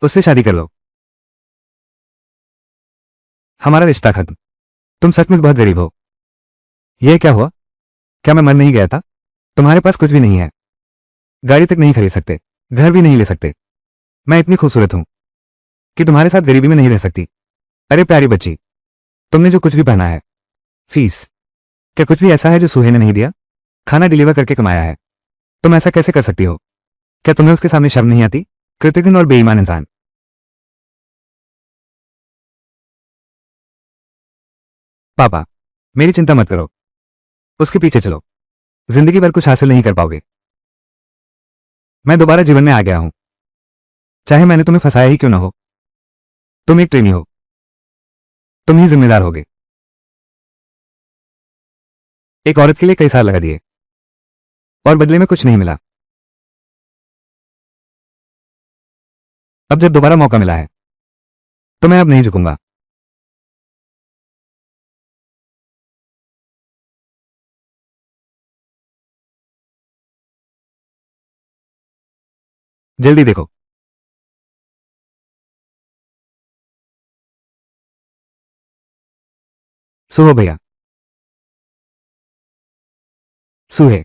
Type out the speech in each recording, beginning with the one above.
उससे शादी कर लो। हमारा रिश्ता खत्म। तुम सचमुच बहुत गरीब हो। यह क्या हुआ? क्या मैं मर नहीं गया था? तुम्हारे पास कुछ भी नहीं है, गाड़ी तक नहीं खरीद सकते, घर भी नहीं ले सकते। मैं इतनी खूबसूरत हूं कि तुम्हारे साथ गरीबी में नहीं रह सकती। अरे प्यारी बच्ची, तुमने जो कुछ भी पहना है, फीस, क्या कुछ भी ऐसा है जो सूहे ने नहीं दिया? खाना डिलीवर करके कमाया है। तुम ऐसा कैसे कर सकती हो? क्या तुम्हें उसके सामने शर्म नहीं आती? कृतघ्न और बेईमान इंसान। पापा, मेरी चिंता मत करो, उसके पीछे चलो। जिंदगी भर कुछ हासिल नहीं कर पाओगे। मैं दोबारा जीवन में आ गया हूं, चाहे मैंने तुम्हें फंसाया ही क्यों ना हो। तुम एक ट्रेनी हो, तुम ही जिम्मेदार होगे। एक औरत के लिए कई साल लगा दिए और बदले में कुछ नहीं मिला। अब जब दोबारा मौका मिला है तो मैं अब नहीं झुकूंगा। जल्दी देखो। सुहो भैया। सुहे,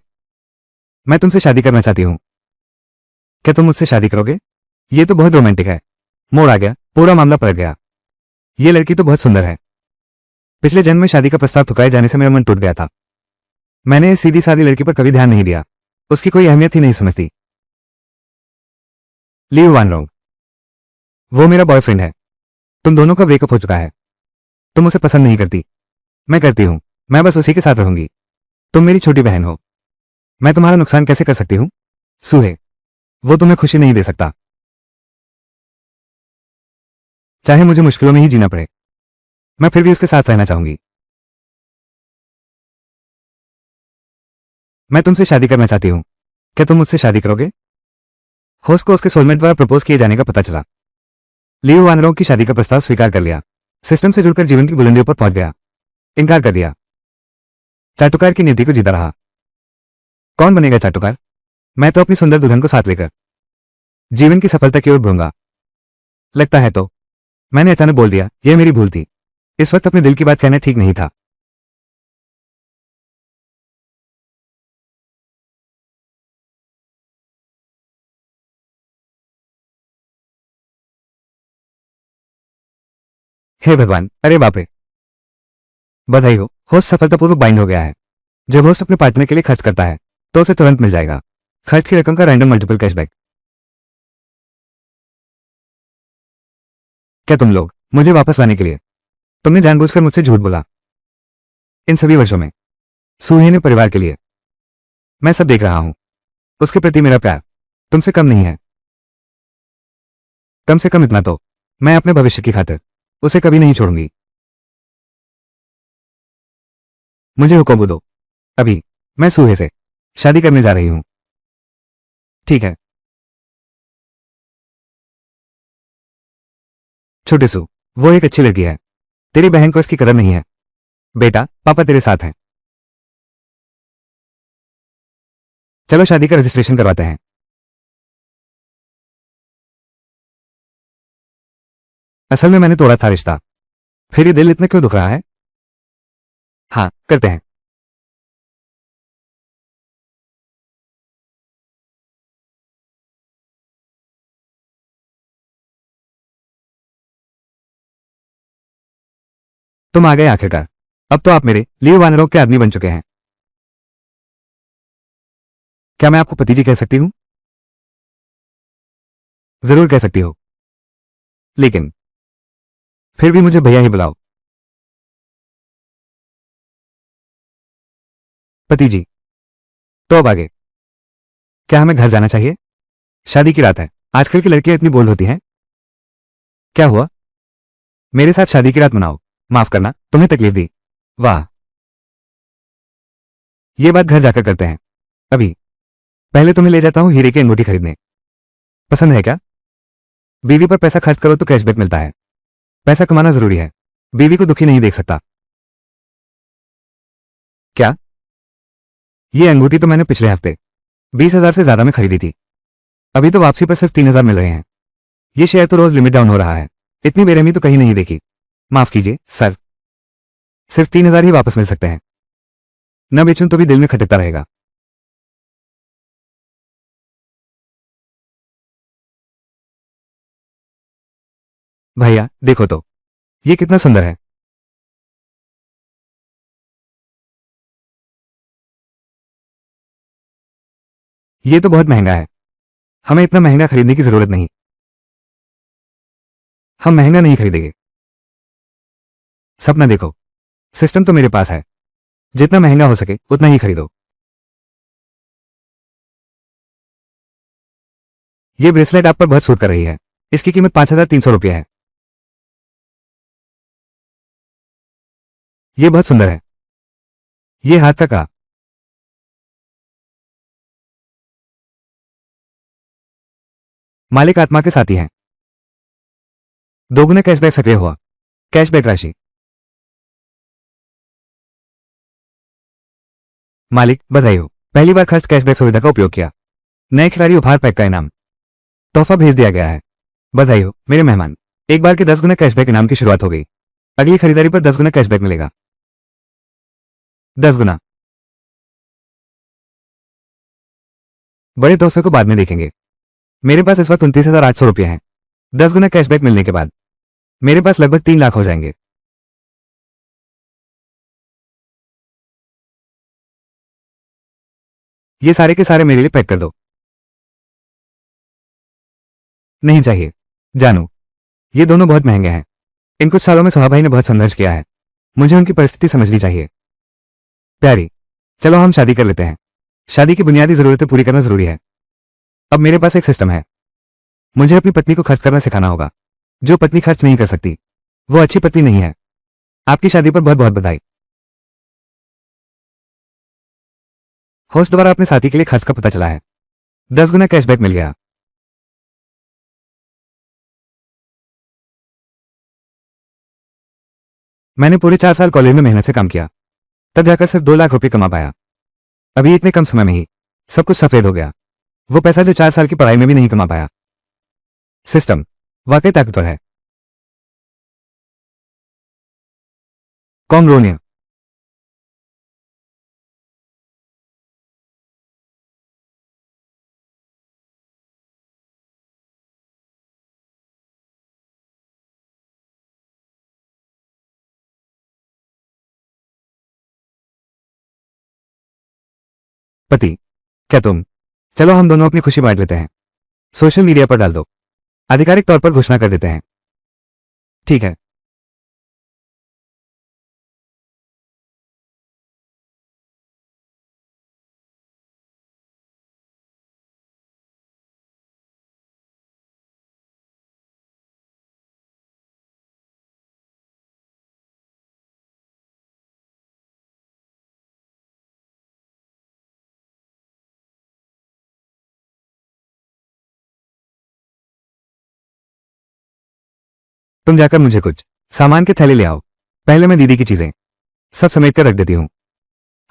मैं तुमसे शादी करना चाहती हूं। क्या तुम मुझसे शादी करोगे? ये तो बहुत रोमांटिक है। मोड़ आ गया, पूरा मामला पलट गया। ये लड़की तो बहुत सुंदर है। पिछले जन्म में शादी का प्रस्ताव ठुकाए जाने से मेरा मन टूट गया था। मैंने इस सीधी सादी लड़की पर कभी ध्यान नहीं दिया, उसकी कोई अहमियत ही नहीं समझती। लीव वान रोंग, वो मेरा बॉयफ्रेंड है। तुम दोनों का ब्रेकअप हो चुका है। तुम उसे पसंद नहीं करती, मैं करती हूं। मैं बस उसी के साथ रहूंगी। तुम मेरी छोटी बहन हो, मैं तुम्हारा नुकसान कैसे कर सकती हूं? सुहे, वो तुम्हें खुशी नहीं दे सकता, चाहे मुझे मुश्किलों में ही जीना पड़े। मैं फिर भी उसके साथ रहना चाहूंगी। मैं तुमसे शादी करना चाहती हूं। क्या तुम मुझसे शादी करोगे? होस्ट को उसके सोलमेट द्वारा प्रपोज किए जाने का पता चला। लियो वानरों की शादी का प्रस्ताव स्वीकार कर लिया। सिस्टम से जुड़कर जीवन की बुलंदियों पर पहुंच गया। इनकार कर दिया। चाटुकार की नीति को जीता रहा। कौन बनेगा चाटुकार? मैं तो अपनी सुंदर दुल्हन को साथ लेकर जीवन की सफलता की ओर बढ़ूंगा। लगता है तो मैंने अचानक बोल दिया, यह मेरी भूल थी। इस वक्त अपने दिल की बात कहना ठीक नहीं था। हे भगवान, अरे बाप रे। बधाई हो, होस्ट सफलतापूर्वक बाइंड हो गया है। जब होस्ट अपने पार्टनर के लिए खर्च करता है तो उसे तुरंत मिल जाएगा खर्च की रकम का रैंडम मल्टीपल कैशबैक। क्या तुम लोग मुझे वापस लाने के लिए तुमने जानबूझकर मुझसे झूठ बोला इन सभी वर्षों में? सूहे ने परिवार के लिए मैं सब देख रहा हूं। उसके प्रति मेरा प्यार तुमसे कम नहीं है। कम से कम इतना तो मैं अपने भविष्य की खातिर उसे कभी नहीं छोड़ूंगी। मुझे हुक्म दो अभी। मैं सूहे से शादी करने जा रही हूं। ठीक है छोटे सू, वो एक अच्छी लड़की है। तेरी बहन को इसकी कदर नहीं है। बेटा, पापा तेरे साथ हैं। चलो शादी का रजिस्ट्रेशन करवाते हैं। असल में मैंने तोड़ा था रिश्ता, फिर ये दिल इतना क्यों दुख रहा है? हाँ, करते हैं। तुम आ गए आखिरकार। अब तो आप मेरे लिए वानरों के आदमी बन चुके हैं। क्या मैं आपको पति जी कह सकती हूं? जरूर कह सकती हो, लेकिन फिर भी मुझे भैया ही बुलाओ। पति जी। तो अब आगे क्या हमें घर जाना चाहिए? शादी की रात है, आजकल की लड़कियां इतनी बोल्ड होती हैं। क्या हुआ? मेरे साथ शादी की रात मनाओ। माफ करना, तुम्हें तकलीफ दी। वाह, ये बात घर जाकर करते हैं। अभी पहले तुम्हें ले जाता हूं हीरे की अंगूठी खरीदने। पसंद है क्या? बीवी पर पैसा खर्च करो तो कैशबैक मिलता है। पैसा कमाना जरूरी है, बीवी को दुखी नहीं देख सकता। क्या? ये अंगूठी तो मैंने पिछले हफ्ते 20,000 से ज्यादा में खरीदी थी। अभी तो वापसी पर सिर्फ 3,000 मिल रहे हैं। ये शेयर तो रोज लिमिट डाउन हो रहा है। इतनी बेरहमी तो कहीं नहीं देखी। माफ कीजिए सर, सिर्फ 3,000 ही वापस मिल सकते हैं। न बेचूं तो भी दिल में खटकता रहेगा। भैया देखो तो, ये कितना सुंदर है। ये तो बहुत महंगा है। हमें इतना महंगा खरीदने की जरूरत नहीं। हम महंगा नहीं खरीदेंगे। सपना देखो, सिस्टम तो मेरे पास है। जितना महंगा हो सके उतना ही खरीदो। ये ब्रेसलेट आप पर बहुत सूट कर रही है। इसकी कीमत 5,300 रुपये है। ये बहुत सुंदर है। ये हाथ का मालिक आत्मा के साथी हैं। दोगुना कैशबैक सक्रिय हुआ। कैशबैक राशि। मालिक बधाई हो, पहली बार खर्च कैशबैक सुविधा का उपयोग किया। नए खिलाड़ी उपहार पैक का इनाम तोहफा भेज दिया गया है। बधाई हो मेरे मेहमान, एक बार के 10 गुना कैशबैक इनाम की शुरुआत हो गई। अगली खरीदारी पर 10 गुना कैशबैक मिलेगा। 10 गुना। बड़े तोहफे को बाद में देखेंगे। मेरे पास इस वक्त 29,800 रुपये हैं। 10 गुना कैशबैक मिलने के बाद मेरे पास लगभग 3 लाख हो जाएंगे। ये सारे के सारे मेरे लिए पैक कर दो। नहीं चाहिए जानू, ये दोनों बहुत महंगे हैं। इन कुछ सालों में सोहा भाई ने बहुत संघर्ष किया है। मुझे उनकी परिस्थिति समझनी चाहिए। प्यारी, चलो हम शादी कर लेते हैं। शादी की बुनियादी जरूरतें पूरी करना जरूरी है। अब मेरे पास एक सिस्टम है। मुझे अपनी पत्नी को खर्च करना सिखाना होगा। जो पत्नी खर्च नहीं कर सकती वो अच्छी पत्नी नहीं है। आपकी शादी पर बहुत बहुत बधाई। होस्ट द्वारा अपने साथी के लिए खर्च का पता चला है। 10 गुना कैशबैक मिल गया। मैंने पूरे 4 साल कॉलेज में मेहनत से काम किया, तब जाकर सिर्फ 2 लाख रुपए कमा पाया। अभी इतने कम समय में ही सब कुछ सफेद हो गया। वो पैसा जो 4 साल की पढ़ाई में भी नहीं कमा पाया। सिस्टम वाकई ताकतवर है। कॉन्ग्रोनिया। पति, क्या तुम? चलो हम दोनों अपनी खुशी बांट लेते हैं। सोशल मीडिया पर डाल दो। आधिकारिक तौर पर घोषणा कर देते हैं। ठीक है। तुम जाकर मुझे कुछ सामान के थैले ले आओ। पहले मैं दीदी की चीजें सब समेट कर रख देती हूँ।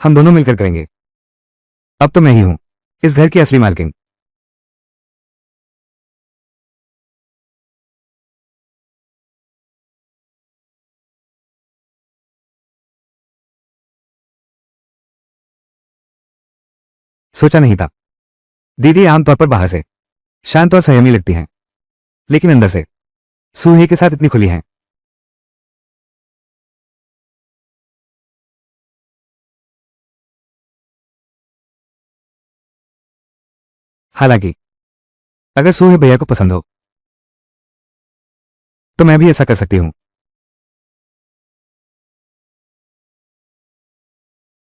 हम दोनों मिलकर करेंगे। अब तो मैं ही हूं इस घर की असली मालकिन। सोचा नहीं था। दीदी आमतौर पर बाहर से शांत और संयमी लगती हैं, लेकिन अंदर से सूहे के साथ इतनी खुली हैं। हालांकि अगर सूहे भैया को पसंद हो तो मैं भी ऐसा कर सकती हूँ।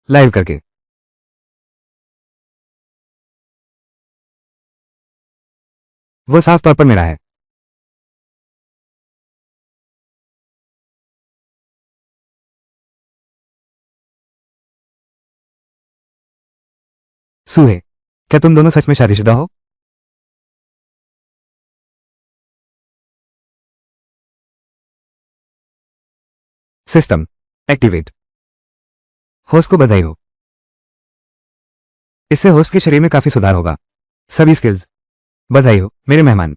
लाइव करके। वो साफ तौर पर मेरा है। सूहे, क्या तुम दोनों सच में शादीशुदा हो? System activate. होस्ट को बधाई हो। इससे होस्ट के शरीर में काफी सुधार होगा। सभी स्किल्स। बधाई हो मेरे मेहमान।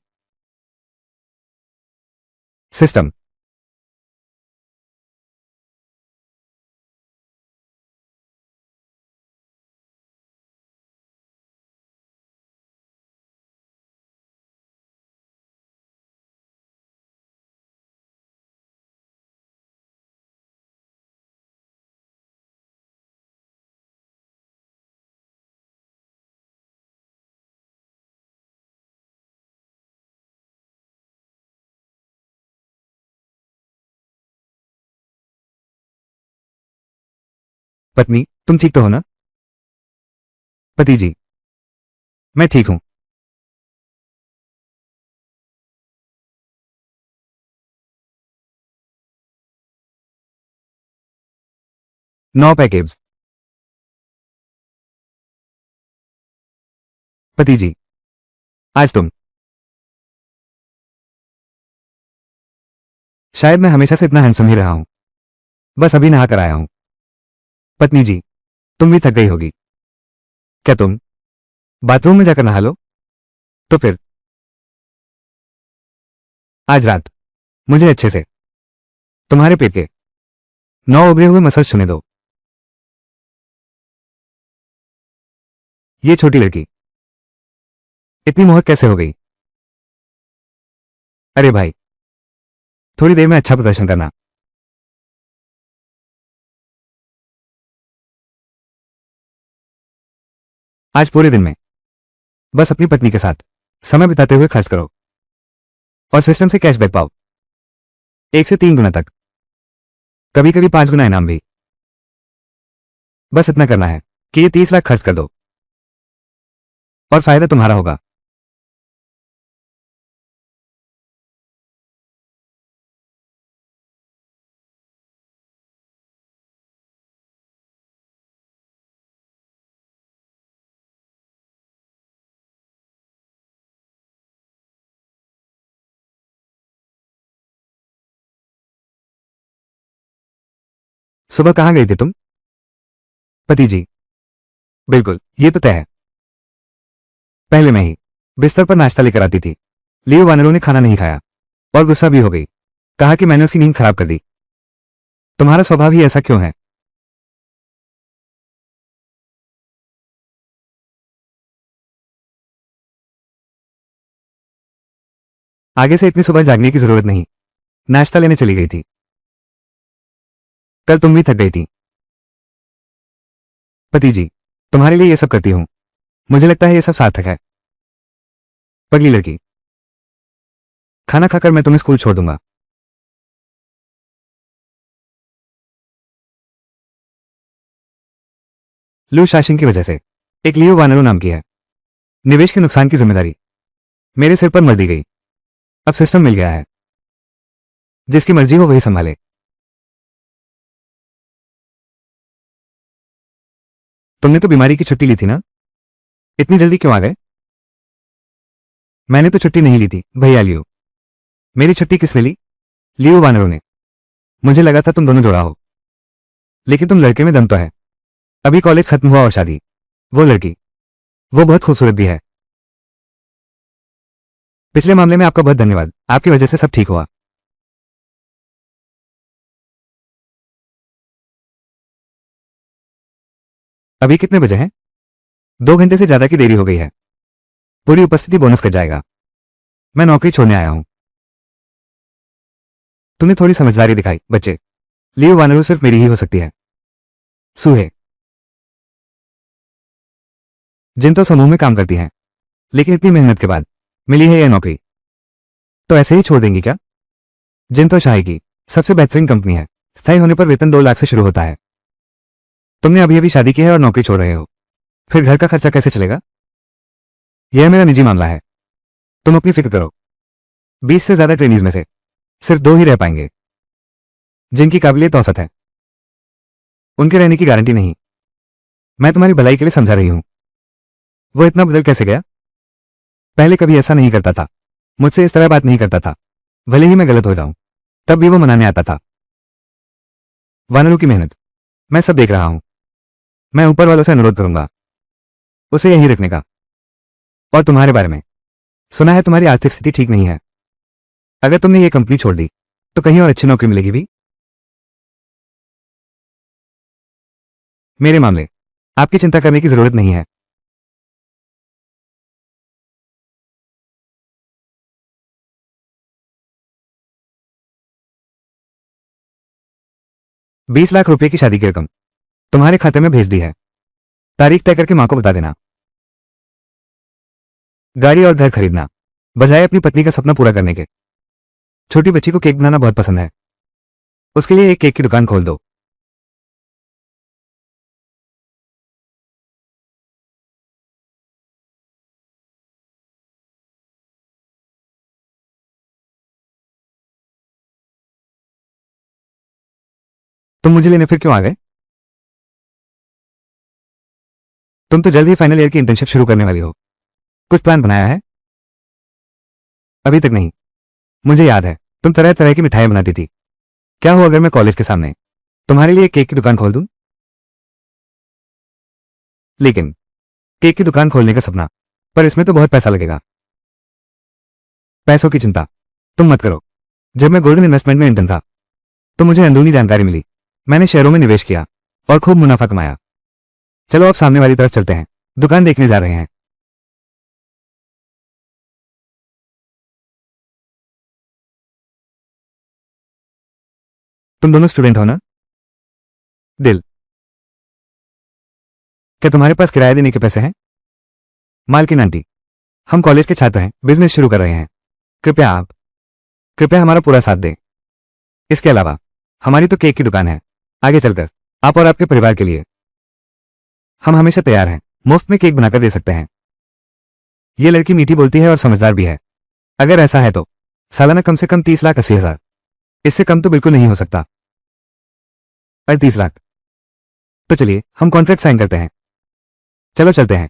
सिस्टम। पत्नी, तुम ठीक तो हो ना? पति जी, मैं ठीक हूं। 9 पैकेज। पति जी, आज तुम। शायद मैं हमेशा से इतना हैंडसम ही रहा हूं। बस अभी नहा कर आया हूं। पत्नी जी, तुम भी थक गई होगी। क्या तुम बाथरूम में जाकर नहा लो? तो फिर आज रात मुझे अच्छे से तुम्हारे पेट के 9 उभरे हुए मसल्स छूने दो। ये छोटी लड़की इतनी मोहक कैसे हो गई? अरे भाई, थोड़ी देर में अच्छा प्रदर्शन करना। आज पूरे दिन में बस अपनी पत्नी के साथ समय बिताते हुए खर्च करो और सिस्टम से कैशबैक पाओ, 1 से 3 गुना तक, कभी कभी 5 गुना इनाम भी। बस इतना करना है कि ये 30 लाख खर्च कर दो और फायदा तुम्हारा होगा। सुबह कहां गई थी तुम? पति जी, बिल्कुल, ये तो तय है। पहले मैं ही बिस्तर पर नाश्ता लेकर आती थी। लियो वानरों ने खाना नहीं खाया और गुस्सा भी हो गई। कहा कि मैंने उसकी नींद खराब कर दी। तुम्हारा स्वभाव ही ऐसा क्यों है? आगे से इतनी सुबह जागने की जरूरत नहीं। नाश्ता लेने चली गई थी। कल तुम भी थक गई थी। पति जी, तुम्हारे लिए ये सब करती हूं। मुझे लगता है ये सब सार्थक है। पगली लड़की, खाना खाकर मैं तुम्हें स्कूल छोड़ दूंगा। लू शासन की वजह से एक लियो वानरो नाम की है। निवेश के नुकसान की जिम्मेदारी मेरे सिर पर मर दी गई। अब सिस्टम मिल गया है, जिसकी मर्जी हो वही संभाले। तुमने तो बीमारी की छुट्टी ली थी ना? इतनी जल्दी क्यों आ गए? मैंने तो छुट्टी नहीं ली थी भैया लियो। मेरी छुट्टी किसने ली? लियो वानरों ने। मुझे लगा था तुम दोनों जोड़ा हो, लेकिन तुम लड़के में दम तो है। अभी कॉलेज खत्म हुआ और शादी। वो लड़की, वो बहुत खूबसूरत भी है। पिछले मामले में आपका बहुत धन्यवाद, आपकी वजह से सब ठीक हुआ। अभी कितने बजे हैं? 2 घंटे से ज्यादा की देरी हो गई है। पूरी उपस्थिति बोनस कट जाएगा। मैं नौकरी छोड़ने आया हूं। तूने थोड़ी समझदारी दिखाई बच्चे। लियो वानरू सिर्फ मेरी ही हो सकती है। सूहे, जिन तो समूह में काम करती हैं, लेकिन इतनी मेहनत के बाद मिली है यह नौकरी, तो ऐसे ही छोड़ देंगी क्या? जिन तो शाही की सबसे बेहतरीन कंपनी है। स्थायी होने पर वेतन 2 लाख से शुरू होता है। तुमने अभी अभी शादी की है और नौकरी छोड़ रहे हो, फिर घर का खर्चा कैसे चलेगा? यह मेरा निजी मामला है। तुम अपनी फिक्र करो। 20 से ज्यादा ट्रेनीज में से सिर्फ 2 ही रह पाएंगे, जिनकी काबिलियत औसत है। उनके रहने की गारंटी नहीं। मैं तुम्हारी भलाई के लिए समझा रही हूं। वो इतना बदल कैसे गया? पहले कभी ऐसा नहीं करता था। मुझसे इस तरह बात नहीं करता था। भले ही मैं गलत हो जाऊं, तब भी वो मनाने आता था। वानरों की मेहनत मैं सब देख रहा हूं। मैं ऊपर वालों से अनुरोध करूंगा उसे यहीं रखने का। और तुम्हारे बारे में सुना है तुम्हारी आर्थिक स्थिति ठीक नहीं है। अगर तुमने ये कंपनी छोड़ दी तो कहीं और अच्छी नौकरी मिलेगी भी। मेरे मामले आपकी चिंता करने की जरूरत नहीं है। 20 लाख रुपए की शादी की रकम तुम्हारे खाते में भेज दी है। तारीख तय करके मां को बता देना। गाड़ी और घर खरीदना बजाय अपनी पत्नी का सपना पूरा करने के। छोटी बच्ची को केक बनाना बहुत पसंद है, उसके लिए एक केक की दुकान खोल दो। तुम मुझे लेने फिर क्यों आ गए? तुम तो जल्द ही फाइनल ईयर की इंटर्नशिप शुरू करने वाली हो। कुछ प्लान बनाया है? अभी तक नहीं। मुझे याद है तुम तरह तरह की मिठाइयां बनाती थी। क्या हो अगर मैं कॉलेज के सामने तुम्हारे लिए केक की दुकान खोल दूं? लेकिन केक की दुकान खोलने का सपना, पर इसमें तो बहुत पैसा लगेगा। पैसों की चिंता तुम मत करो। जब मैं गोल्डन इन्वेस्टमेंट में इंटर्न था तो मुझे अंदरूनी जानकारी मिली। मैंने शेयरों में निवेश किया और खूब मुनाफा कमाया। चलो अब सामने वाली तरफ चलते हैं, दुकान देखने जा रहे हैं। तुम दोनों स्टूडेंट हो ना? दिल, क्या तुम्हारे पास किराया देने के पैसे हैं? मालकिन आंटी, हम कॉलेज के छात्र हैं, बिजनेस शुरू कर रहे हैं। कृपया हमारा पूरा साथ दें। इसके अलावा हमारी तो केक की दुकान है। आगे चलकर आप और आपके परिवार के लिए हम हमेशा तैयार हैं, मुफ्त में केक बनाकर दे सकते हैं। ये लड़की मीठी बोलती है और समझदार भी है। अगर ऐसा है तो सालाना कम से कम 30 लाख 80 हजार। इससे कम तो बिल्कुल नहीं हो सकता। 38 लाख। तो चलिए हम कॉन्ट्रैक्ट साइन करते हैं। चलो चलते हैं।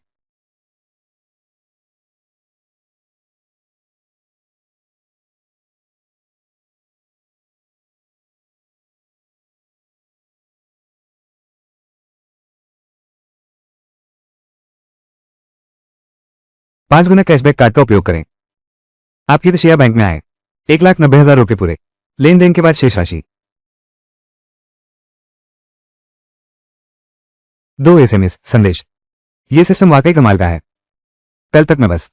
पांच गुना कैशबैक कार्ड का उपयोग करें। आपकी तो शेयर बैंक में आए 1,90,000 रुपये पूरे। लेन देन के बाद शेष राशि 2 SMS संदेश। ये सिस्टम वाकई कमाल का है। कल तक मैं बस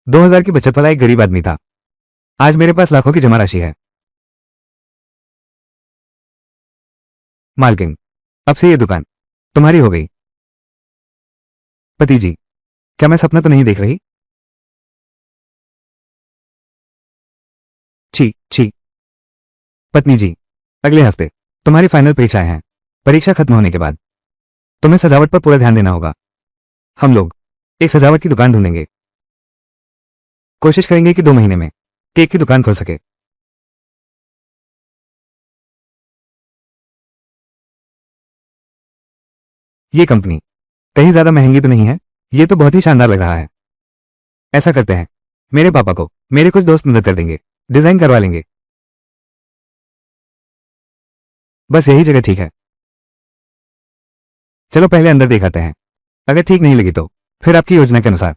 2,000 की बचत वाला एक गरीब आदमी था। आज मेरे पास लाखों की जमा राशि है। मालकिन, अब से ये दुकान तुम्हारी हो गई। पति जी, क्या मैं सपना तो नहीं देख रही? छी छी। पत्नी जी, अगले हफ्ते तुम्हारी फाइनल परीक्षाएं हैं। परीक्षा खत्म होने के बाद तुम्हें सजावट पर पूरा ध्यान देना होगा। हम लोग एक सजावट की दुकान ढूंढेंगे। कोशिश करेंगे कि 2 महीने में केक की दुकान खोल सके। ये कंपनी कहीं ज्यादा महंगी तो नहीं है? ये तो बहुत ही शानदार लग रहा है। ऐसा करते हैं, मेरे पापा को मेरे कुछ दोस्त मदद कर देंगे, डिजाइन करवा लेंगे। बस यही जगह ठीक है। चलो पहले अंदर देख आते हैं। अगर ठीक नहीं लगी तो फिर आपकी योजना के अनुसार।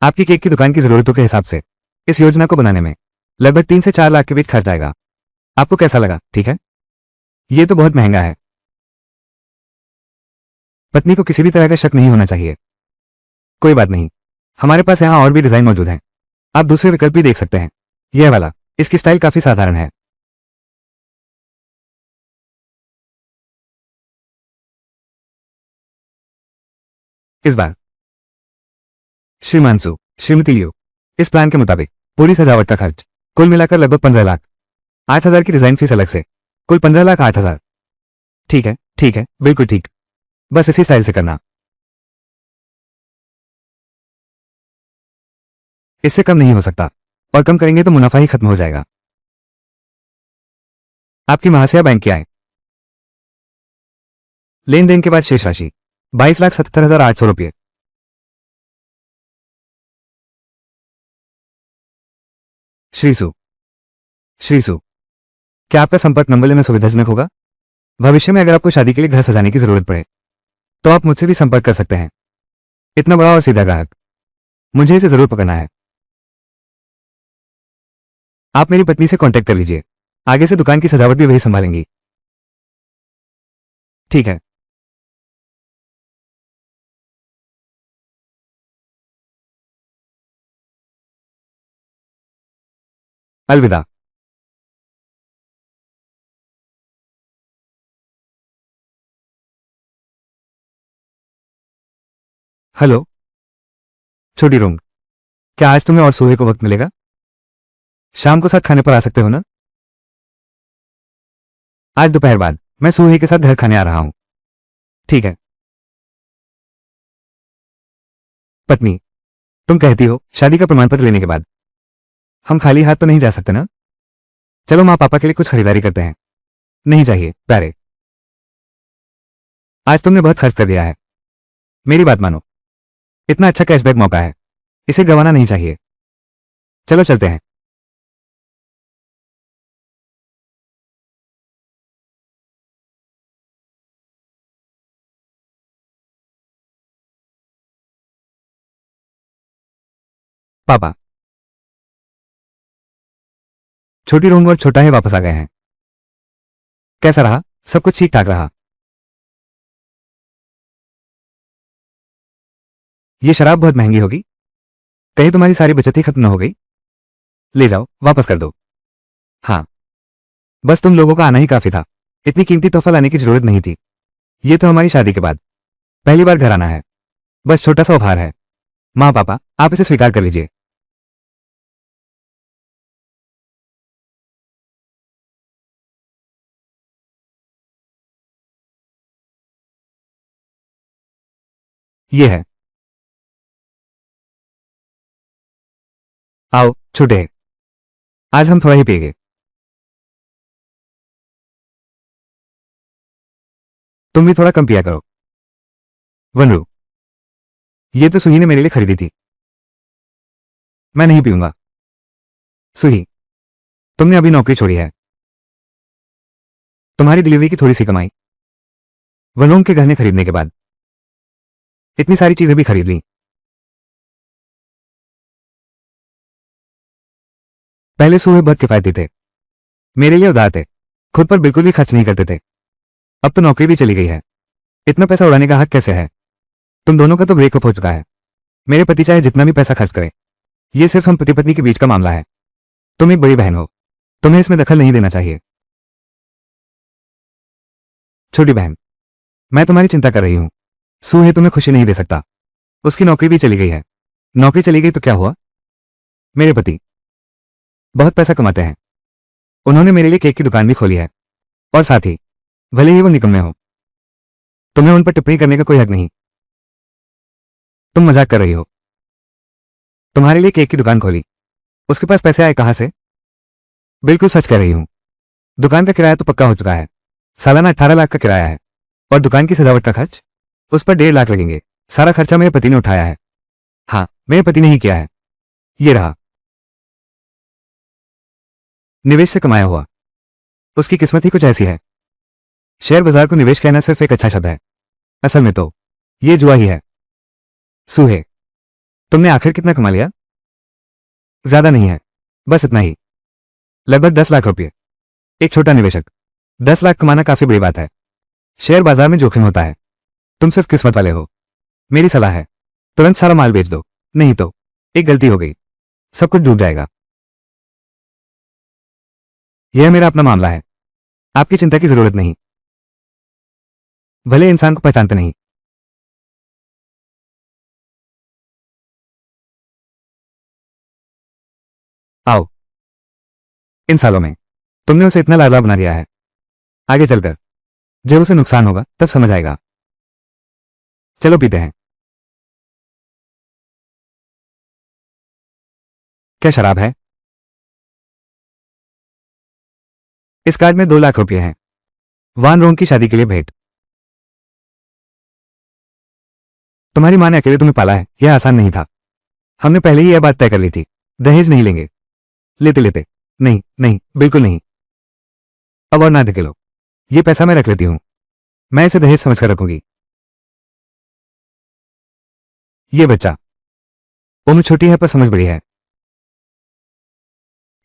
आपकी केक की दुकान की जरूरतों के हिसाब से इस योजना को बनाने में लगभग 3 से 4 लाख के बीच खर्च आएगा। आपको कैसा लगा? ठीक है? ये तो बहुत महंगा है। पत्नी को किसी भी तरह का शक नहीं होना चाहिए। कोई बात नहीं, हमारे पास यहाँ और भी डिजाइन मौजूद हैं। आप दूसरे विकल्प भी देख सकते हैं। यह वाला, इसकी स्टाइल काफी साधारण है। इस बार श्रीमानसु, श्रीमती लियो, इस प्लान के मुताबिक पूरी सजावट का खर्च कुल मिलाकर लगभग 15 लाख। 8,000 की डिजाइन फीस अलग से, कुल 15,08,000। ठीक है, बिल्कुल ठीक। बस इसी स्टाइल से करना। इससे कम नहीं हो सकता, और कम करेंगे तो मुनाफा ही खत्म हो जाएगा। आपकी महाशया बैंक की आय। लेन देन के बाद शेष राशि 22,77,800 रुपये। श्रीसु, श्रीसु, क्या आपका संपर्क नंबर लेना सुविधाजनक होगा? भविष्य में अगर आपको शादी के लिए घर सजाने की जरूरत पड़े तो आप मुझसे भी संपर्क कर सकते हैं। इतना बड़ा और सीधा ग्राहक मुझे इसे जरूर पकड़ना है। आप मेरी पत्नी से कांटेक्ट कर लीजिए, आगे से दुकान की सजावट भी वही संभालेंगी। ठीक है। अलविदा। हेलो छोटी रोंग, क्या आज तुम्हें और सूहे को वक्त मिलेगा? शाम को साथ खाने पर आ सकते हो ना? आज दोपहर बाद मैं सूहे के साथ घर खाने आ रहा हूं। ठीक है। पत्नी, तुम कहती हो शादी का प्रमाण पत्र लेने के बाद हम खाली हाथ तो नहीं जा सकते ना? चलो माँ पापा के लिए कुछ खरीदारी करते हैं। नहीं चाहिए प्यारे, आज तुमने बहुत खर्च कर दिया है। मेरी बात मानो, इतना अच्छा कैशबैक मौका है, इसे गंवाना नहीं चाहिए। चलो चलते हैं। पापा, छोटी रोंग और छोटा है वापस आ गए हैं। कैसा रहा? सब कुछ ठीक ठाक रहा? ये शराब बहुत महंगी होगी, कहीं तुम्हारी सारी बचत ही खत्म न हो गई। ले जाओ वापस कर दो। हाँ, बस तुम लोगों का आना ही काफी था, इतनी कीमती तोहफा लाने की जरूरत नहीं थी। ये तो हमारी शादी के बाद पहली बार घर आना है, बस छोटा सा उपहार है। माँ पापा, आप इसे स्वीकार कर लीजिए। ये है। आओ छोटे, आज हम थोड़ा ही पिएंगे। तुम भी थोड़ा कम पिया करो। वनरू, ये तो सुही ने मेरे लिए खरीदी थी। मैं नहीं पीऊंगा। सुही, तुमने अभी नौकरी छोड़ी है, तुम्हारी डिलीवरी की थोड़ी सी कमाई, वनरूम के गहने खरीदने के बाद इतनी सारी चीजें भी खरीद ली। पहले सुहे बहुत किफायती थे, मेरे लिए उदार थे, खुद पर बिल्कुल भी खर्च नहीं करते थे। अब तो नौकरी भी चली गई है, इतना पैसा उड़ाने का हक कैसे है? तुम दोनों का तो ब्रेकअप हो चुका है। मेरे पति चाहे जितना भी पैसा खर्च करें, ये सिर्फ हम पति पत्नी के बीच का मामला है। तुम एक बड़ी बहन हो, तुम्हें इसमें दखल नहीं देना चाहिए। छोटी बहन, मैं तुम्हारी चिंता कर रही हूं। सूहे तुम्हें खुशी नहीं दे सकता, उसकी नौकरी भी चली गई है। नौकरी चली गई तो क्या हुआ? मेरे पति बहुत पैसा कमाते हैं, उन्होंने मेरे लिए केक की दुकान भी खोली है, और साथ ही भले ही वो निकम्मे हो, तुम्हें उन पर टिप्पणी करने का कोई हक नहीं। तुम मजाक कर रही हो? तुम्हारे लिए केक की दुकान खोली, उसके पास पैसे आए कहां से? बिल्कुल सच कह रही हूं। दुकान का किराया तो पक्का हो चुका है, सालाना 18 लाख का किराया है, और दुकान की सजावट का खर्च, उस पर 1.5 लाख लगेंगे। सारा खर्चा मेरे पति ने उठाया है। हाँ, मेरे पति ने ही किया है। ये रहा निवेश से कमाया हुआ। उसकी किस्मत ही कुछ ऐसी है। शेयर बाजार को निवेश कहना सिर्फ एक अच्छा शब्द है, असल में तो ये जुआ ही है। सूहे, तुमने आखिर कितना कमा लिया? ज्यादा नहीं है, बस इतना ही, लगभग 10 लाख रुपये। एक छोटा निवेशक 10 लाख कमाना काफी बड़ी बात है। शेयर बाजार में जोखिम होता है, तुम सिर्फ किस्मत वाले हो। मेरी सलाह है, तुरंत सारा माल बेच दो, नहीं तो एक गलती हो गई, सब कुछ डूब जाएगा। यह मेरा अपना मामला है, आपकी चिंता की जरूरत नहीं। भले इंसान को पहचानते नहीं। आओ, इन सालों में तुमने उसे इतना लाडला बना दिया है, आगे चलकर जब उसे नुकसान होगा तब समझ आएगा। चलो पीते हैं। क्या शराब है? इस कार्ड में 2 लाख रुपये हैं, वान रोंग की शादी के लिए भेंट। तुम्हारी माँ ने अकेले तुम्हें पाला है, यह आसान नहीं था। हमने पहले ही यह बात तय कर ली थी, दहेज नहीं लेंगे। लेते लेते नहीं नहीं, बिल्कुल नहीं। अब और ना धकेलो, ये पैसा मैं रख लेती हूं, मैं इसे दहेज समझकर रखूंगी। ये बच्चा उम्र छोटी है पर समझ बड़ी है।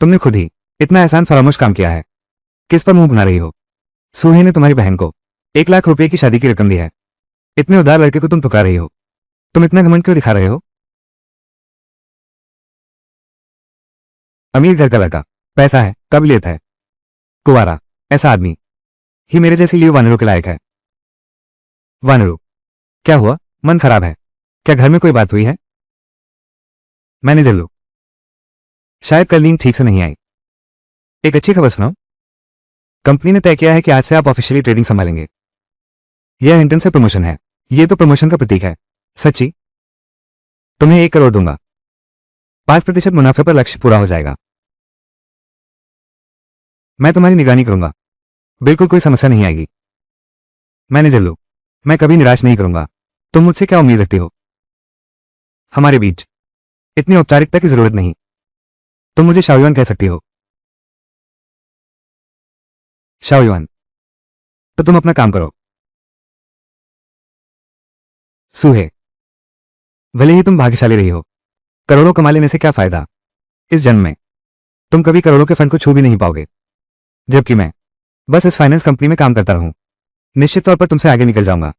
तुमने खुद ही इतना एहसान फरामोश काम किया है, किस पर मुंह बना रही हो? सूहे ने तुम्हारी बहन को 1 लाख रुपए की शादी की रकम दी है। इतने उदार लड़के को तुम पुकार रही हो, तुम इतना घमंड क्यों दिखा रहे हो? अमीर घर का लड़का, पैसा है, काबिलियत है, कुंवारा, ऐसा आदमी ही मेरे जैसे लिए वानरों के लायक है। वानरू, क्या हुआ? मन खराब है क्या? घर में कोई बात हुई है? मैनेजर लोग, शायद कल नींद ठीक से नहीं आई। एक अच्छी खबर सुनाओ। कंपनी ने तय किया है कि आज से आप ऑफिशियली ट्रेडिंग संभालेंगे। यह इंटर्न से प्रमोशन है। यह तो प्रमोशन का प्रतीक है। सच्ची? तुम्हें 1 करोड़ दूंगा। 5% मुनाफे पर लक्ष्य पूरा हो जाएगा। मैं तुम्हारी निगरानी करूंगा, बिल्कुल कोई समस्या नहीं आएगी। मैनेजर लोग, मैं कभी निराश नहीं करूंगा। तुम मुझसे क्या उम्मीद रखती हो? हमारे बीच इतनी औपचारिकता की जरूरत नहीं। तुम मुझे शाओयुआन कह सकती हो। शाओयुआन, तो तुम अपना काम करो। सूहे, भले ही तुम भाग्यशाली रही हो, करोड़ों कमा लेने से क्या फायदा? इस जन्म में तुम कभी करोड़ों के फंड को छू भी नहीं पाओगे, जबकि मैं बस इस फाइनेंस कंपनी में काम करता रहूं, निश्चित तौर पर तुमसे आगे निकल जाऊंगा।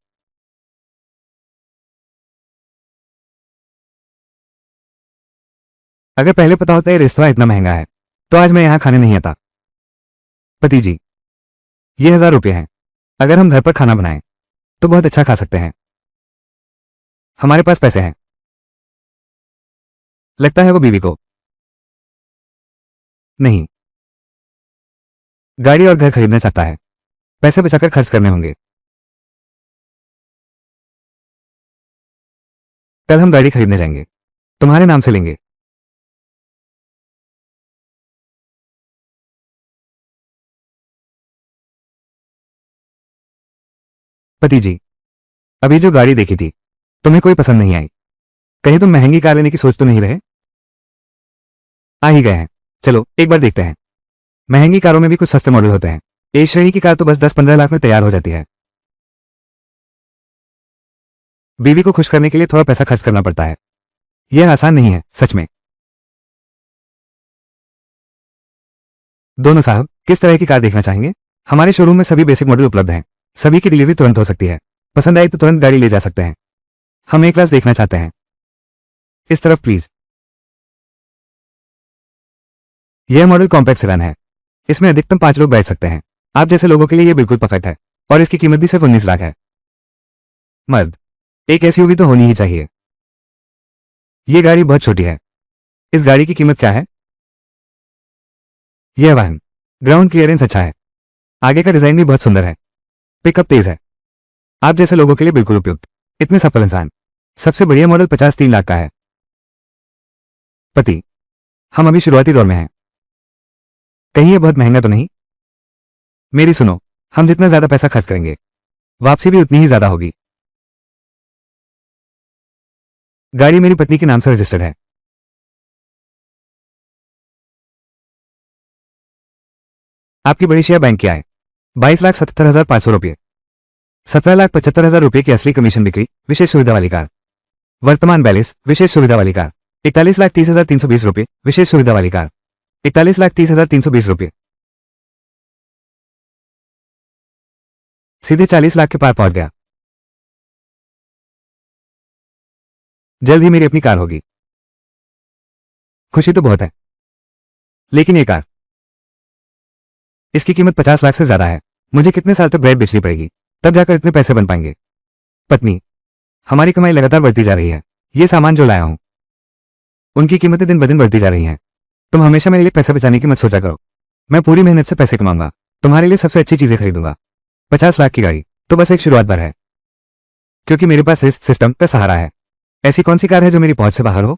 अगर पहले पता होता है रेस्तरां इतना महंगा है, तो आज मैं यहां खाने नहीं आता। पति जी, ये 1000 रुपये हैं। अगर हम घर पर खाना बनाएं तो बहुत अच्छा खा सकते हैं। हमारे पास पैसे हैं। लगता है वो बीवी को नहीं, गाड़ी और घर खरीदना चाहता है। पैसे बचाकर खर्च करने होंगे। कल हम गाड़ी खरीदने जाएंगे, तुम्हारे नाम से लेंगे। पति जी, अभी जो गाड़ी देखी थी तुम्हें कोई पसंद नहीं आई। कहीं तुम महंगी कार लेने की सोच तो नहीं रहे? आ ही गए हैं, चलो एक बार देखते हैं। महंगी कारों में भी कुछ सस्ते मॉडल होते हैं। ए श्रेणी की कार तो बस 10-15 लाख में तैयार हो जाती है। बीवी को खुश करने के लिए थोड़ा पैसा खर्च करना पड़ता है। यह आसान नहीं है, सच में। दोनों साहब, किस तरह की कार देखना चाहेंगे? हमारे शोरूम में सभी बेसिक मॉडल उपलब्ध हैं। सभी की डिलीवरी तुरंत हो सकती है। पसंद आई तो तुरंत गाड़ी ले जा सकते हैं। हम एक क्लास देखना चाहते हैं। इस तरफ प्लीज। यह मॉडल कॉम्पैक्ट सेडान है। इसमें अधिकतम 5 लोग बैठ सकते हैं। आप जैसे लोगों के लिए यह बिल्कुल परफेक्ट है, और इसकी कीमत भी सिर्फ 19 लाख है। मर्द, एक एसयूवी तो होनी ही चाहिए। यह गाड़ी बहुत छोटी है। इस गाड़ी की कीमत क्या है? यह वाहन ग्राउंड क्लियरेंस अच्छा है। आगे का डिजाइन भी बहुत सुंदर है। पिकअप तेज है। आप जैसे लोगों के लिए बिल्कुल उपयुक्त। इतने सफल इंसान। सबसे बढ़िया मॉडल 53 लाख का है। पति, हम अभी शुरुआती दौर में हैं। कहीं यह बहुत महंगा तो नहीं? मेरी सुनो, हम जितना ज्यादा पैसा खर्च करेंगे, वापसी भी उतनी ही ज्यादा होगी। गाड़ी मेरी पत्नी के नाम से रजिस्टर्ड है। आपकी बड़ी शेयर बैंक की आय 22,77,500 रुपये। 17,75,000 रुपये की असली कमीशन बिक्री विशेष सुविधा वाली कार। वर्तमान बैलेंस विशेष सुविधा वाली कार 41,30,320 रुपये विशेष सुविधा वाली कार 41,30,320 रुपये। सीधे 40 लाख के पार पहुंच गया। जल्द ही मेरी अपनी कार होगी। खुशी तो बहुत है, लेकिन ये कार, इसकी कीमत 50 लाख से ज्यादा है। मुझे कितने साल तक ब्रेड बेचनी पड़ेगी, तब जाकर इतने पैसे बन पाएंगे? पत्नी, हमारी कमाई लगातार बढ़ती जा रही है। ये सामान जो लाया हूं, उनकी कीमतें दिन ब दिन बढ़ती जा रही हैं। तुम हमेशा मेरे लिए पैसे बचाने की मत सोचा करो। मैं पूरी मेहनत से पैसे कमाऊंगा, तुम्हारे लिए सबसे अच्छी चीजें खरीदूंगा। 50 लाख की गाड़ी तो बस एक शुरुआत भर है, क्योंकि मेरे पास इस सिस्टम का सहारा है। ऐसी कौन सी कार है जो मेरी पहुंच से बाहर हो?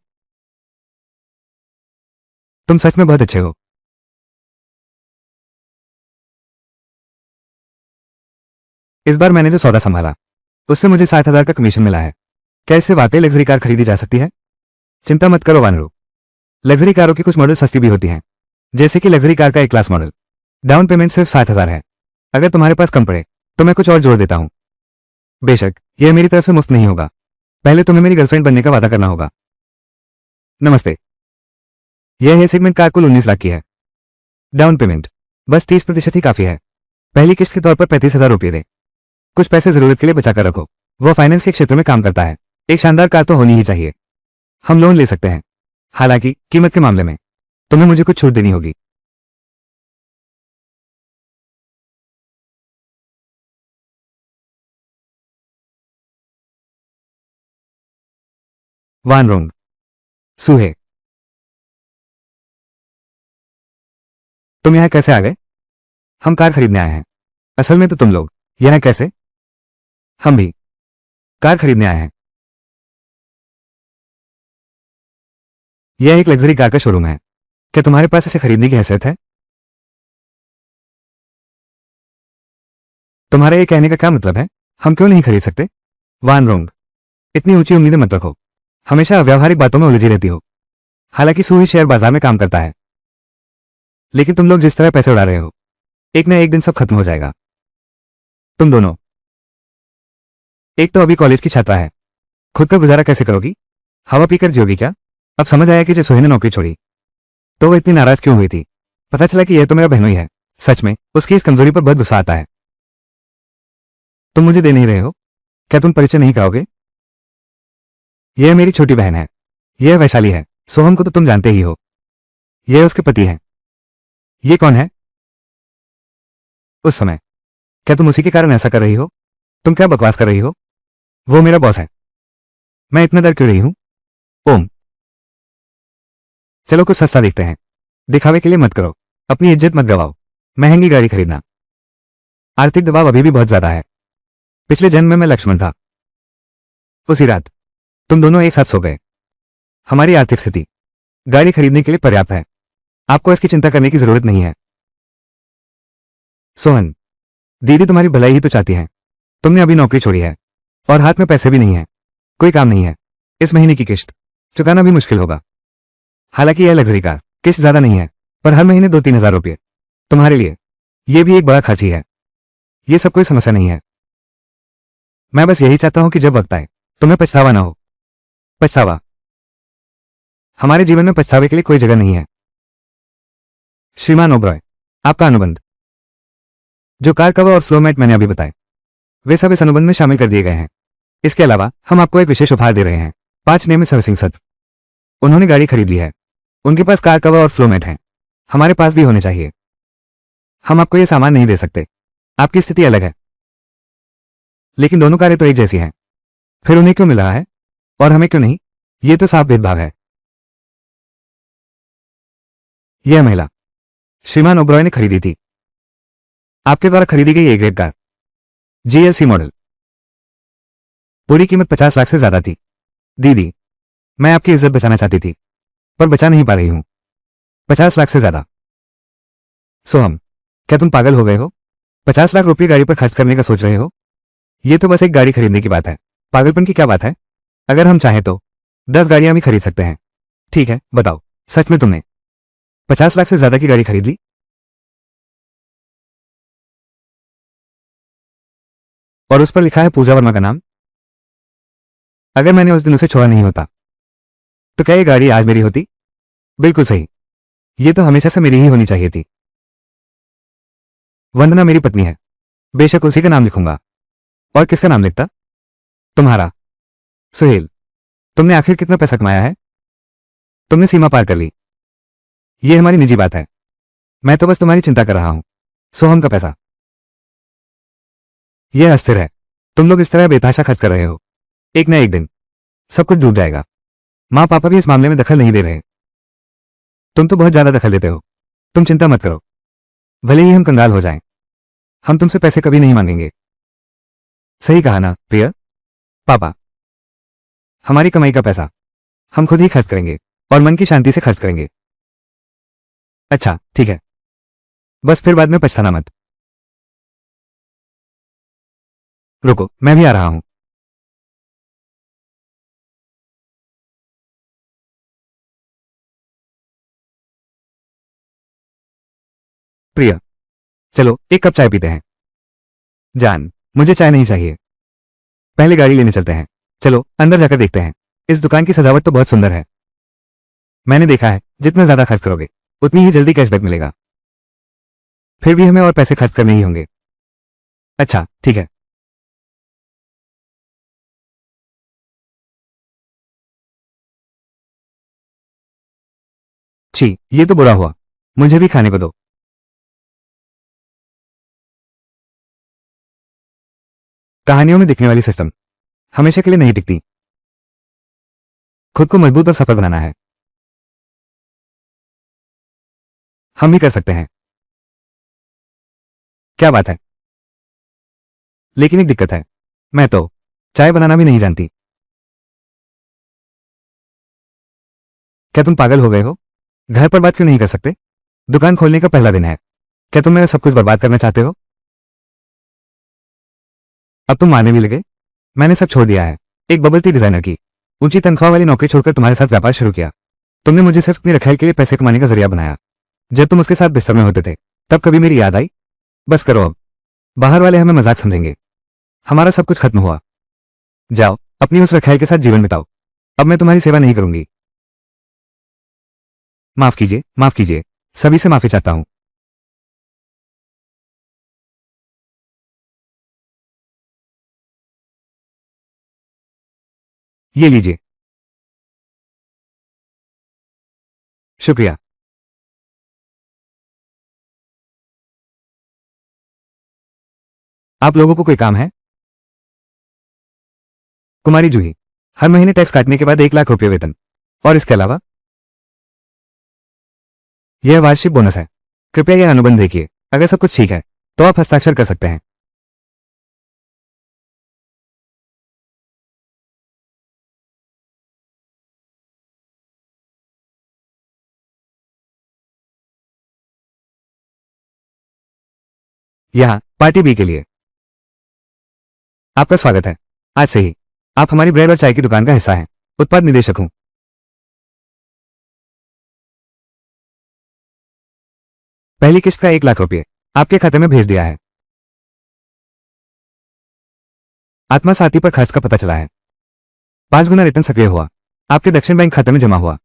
तुम सच में बहुत अच्छे हो। इस बार मैंने जो सौदा संभाला, उससे मुझे 60,000 का कमीशन मिला है। क्या इससे वाकई लग्जरी कार खरीदी जा सकती है? चिंता मत करो वानरू, लग्जरी कारों की कुछ मॉडल सस्ती भी होती हैं, जैसे कि लग्जरी कार का एक क्लास मॉडल। डाउन पेमेंट सिर्फ 60,000 है। अगर तुम्हारे पास कम पड़े तो मैं कुछ और जोड़ देता हूं। बेशक यह मेरी तरफ से मुफ्त नहीं होगा। पहले तुम्हें मेरी गर्लफ्रेंड बनने का वादा करना होगा। नमस्ते। यह है सेगमेंट कार कुल 19 लाख की है। डाउन पेमेंट बस 30% ही काफी है। पहली किस्त के तौर पर 35,000 रुपये दे। कुछ पैसे जरूरत के लिए बचा कर रखो। वो फाइनेंस के क्षेत्र में काम करता है। एक शानदार कार तो होनी ही चाहिए। हम लोन ले सकते हैं, हालांकि कीमत के मामले में तुम्हें मुझे कुछ छूट देनी होगी। वान रोंग सूहे, तुम यहाँ कैसे आ गए? हम कार खरीदने आए हैं। असल में तो तुम लोग यहाँ कैसे? हम भी कार खरीदने आए हैं। यह एक लग्जरी कार का शोरूम है। क्या तुम्हारे पास इसे खरीदने की हैसियत है? तुम्हारे ये कहने का क्या मतलब है? हम क्यों नहीं खरीद सकते? वान रोंग, इतनी ऊंची उम्मीदें मत रखो। हमेशा अव्यावहारिक बातों में उलझी रहती हो। हालांकि सूही शेयर बाजार में काम करता है, लेकिन तुम लोग जिस तरह पैसे उड़ा रहे हो, एक न एक दिन सब खत्म हो जाएगा। तुम दोनों, एक तो अभी कॉलेज की छात्रा है, खुद का गुजारा कैसे करोगी? हवा पीकर जियोगी क्या? अब समझ आया कि जब सोहे ने नौकरी छोड़ी तो वो इतनी नाराज क्यों हुई थी। पता चला कि यह तो मेरा बहनोई है। सच में उसकी इस कमजोरी पर बहुत गुस्सा आता है। तुम मुझे दे नहीं रहे हो? क्या तुम परिचय नहीं कराओगे? यह मेरी छोटी बहन है। यह वैशाली है। सोहम को तो तुम जानते ही हो। यह उसके पति हैं। ये कौन है? उस समय क्या तुम उसी के कारण ऐसा कर रही हो? तुम क्या बकवास कर रही हो? वो मेरा बॉस है। मैं इतना डर क्यों रही हूं? ओम, चलो कुछ सस्ता देखते हैं। दिखावे के लिए मत करो। अपनी इज्जत मत गवाओ। महंगी गाड़ी खरीदना। आर्थिक दबाव अभी भी बहुत ज्यादा है। पिछले जन्म में मैं लक्ष्मण था। उसी रात तुम दोनों एक साथ सो गए। हमारी आर्थिक स्थिति गाड़ी खरीदने के लिए पर्याप्त है। आपको इसकी चिंता करने की जरूरत नहीं है। सोहन, दीदी तुम्हारी भलाई ही तो चाहती है। तुमने अभी नौकरी छोड़ी है और हाथ में पैसे भी नहीं है। कोई काम नहीं है। इस महीने की किस्त चुकाना भी मुश्किल होगा। हालांकि यह लग्जरी कार किस्त ज्यादा नहीं है, पर हर महीने 2-3 हजार रुपये तुम्हारे लिए यह भी एक बड़ा खर्च ही है। यह सब कोई समस्या नहीं है। मैं बस यही चाहता हूं कि जब वक्त आए तुम्हें पछतावा ना हो। पछतावा? हमारे जीवन में पछतावे के लिए कोई जगह नहीं है। श्रीमान ओब्रॉय, आपका अनुबंध, जो कार कवर और फ्लोमैट मैंने अभी बताए, वे सब इस अनुबंध में शामिल कर दिए गए हैं। इसके अलावा हम आपको एक विशेष उपहार दे रहे हैं। 5 नियमित सर्विसिंग सत्र। उन्होंने गाड़ी खरीद ली है। उनके पास कार कवर और फ्लोमैट है। हमारे पास भी होने चाहिए। हम आपको यह सामान नहीं दे सकते। आपकी स्थिति अलग है। लेकिन दोनों कारें तो एक जैसी हैं। फिर उन्हें क्यों मिल रहा है और हमें क्यों नहीं? यह तो साफ भेदभाव है। यह महिला श्रीमान ओब्रॉय ने खरीदी थी। आपके द्वारा खरीदी गई A grade car, GLC model. पूरी कीमत 50 लाख से ज्यादा थी। दीदी, मैं आपकी इज्जत बचाना चाहती थी, पर बचा नहीं पा रही हूं। 50 लाख से ज्यादा। सोहम, क्या तुम पागल हो गए हो? 50 लाख रुपये गाड़ी पर खर्च करने का सोच रहे हो? यह तो बस एक गाड़ी खरीदने की बात है। पागलपन की क्या बात है? अगर हम चाहें तो 10 गाड़ियां भी खरीद सकते हैं। ठीक है, बताओ, सच में तुमने 50 लाख से ज्यादा की गाड़ी खरीद ली? और उस पर लिखा है पूजा वर्मा का नाम? अगर मैंने उस दिन उसे छोड़ा नहीं होता तो क्या ये गाड़ी आज मेरी होती? बिल्कुल सही। ये तो हमेशा से मेरी ही होनी चाहिए थी। वंदना मेरी पत्नी है। बेशक उसी का नाम लिखूंगा। और किसका नाम लिखता? तुम्हारा। सुहेल, तुमने आखिर कितना पैसा कमाया है? तुमने सीमा पार कर ली। ये हमारी निजी बात है। मैं तो बस तुम्हारी चिंता कर रहा हूं। सोहम का पैसा, यह अस्थिर है। तुम लोग इस तरह बेतहाशा खर्च कर रहे हो। एक न एक दिन सब कुछ डूब जाएगा। माँ पापा भी इस मामले में दखल नहीं दे रहे। तुम तो बहुत ज्यादा दखल देते हो। तुम चिंता मत करो। भले ही हम कंगाल हो जाएं, हम तुमसे पैसे कभी नहीं मांगेंगे। सही कहा ना प्रिय? पापा, हमारी कमाई का पैसा हम खुद ही खर्च करेंगे और मन की शांति से खर्च करेंगे। अच्छा ठीक है, बस फिर बाद में पछताना मत। रुको, मैं भी आ रहा हूं। प्रिय, चलो एक कप चाय पीते हैं। जान, मुझे चाय नहीं चाहिए। पहले गाड़ी लेने चलते हैं। चलो अंदर जाकर देखते हैं। इस दुकान की सजावट तो बहुत सुंदर है। मैंने देखा है जितना ज्यादा खर्च करोगे उतनी ही जल्दी कैशबैक मिलेगा। फिर भी हमें और पैसे खर्च करने ही होंगे। अच्छा ठीक है। छी, ये तो बुरा हुआ। मुझे भी खाने को दो। कहानियों में दिखने वाली सिस्टम हमेशा के लिए नहीं टिकती। खुद को मजबूत और सफल बनाना है। हम भी कर सकते हैं। क्या बात है। लेकिन एक दिक्कत है, मैं तो चाय बनाना भी नहीं जानती। क्या तुम पागल हो गए हो? घर पर बात क्यों नहीं कर सकते? दुकान खोलने का पहला दिन है। क्या तुम मेरा सब कुछ बर्बाद करना चाहते हो? अब तुम मारने भी लगे। मैंने सब छोड़ दिया है। एक बबल टी डिजाइनर की ऊंची तनख्वाह वाली नौकरी छोड़कर तुम्हारे साथ व्यापार शुरू किया। तुमने मुझे सिर्फ अपनी रखैल के लिए पैसे कमाने का जरिया बनाया। जब तुम उसके साथ बिस्तर में होते थे तब कभी मेरी याद आई? बस करो अब। बाहर वाले हमें मजाक समझेंगे। हमारा सब कुछ खत्म हुआ। जाओ अपनी उस रखैल के साथ जीवन बिताओ। अब मैं तुम्हारी सेवा नहीं करूंगी। माफ कीजिए, माफ कीजिए। सभी से माफी चाहता हूं। ये लीजिए। शुक्रिया। आप लोगों को कोई काम है? कुमारी जूही, हर महीने टैक्स काटने के बाद 1 लाख रुपये वेतन, और इसके अलावा यह वार्षिक बोनस है। कृपया यह अनुबंध देखिए। अगर सब कुछ ठीक है तो आप हस्ताक्षर कर सकते हैं। यहाँ पार्टी बी के लिए आपका स्वागत है। आज से ही आप हमारी ब्रेड और चाय की दुकान का हिस्सा हैं। उत्पाद निदेशक हूं। पहली किस्त का 1 लाख रुपये आपके खाते में भेज दिया है। आत्मा साथी पर खर्च का पता चला है। 5 गुना रिटर्न सक्रिय हुआ। आपके दक्षिण बैंक खाते में जमा हुआ।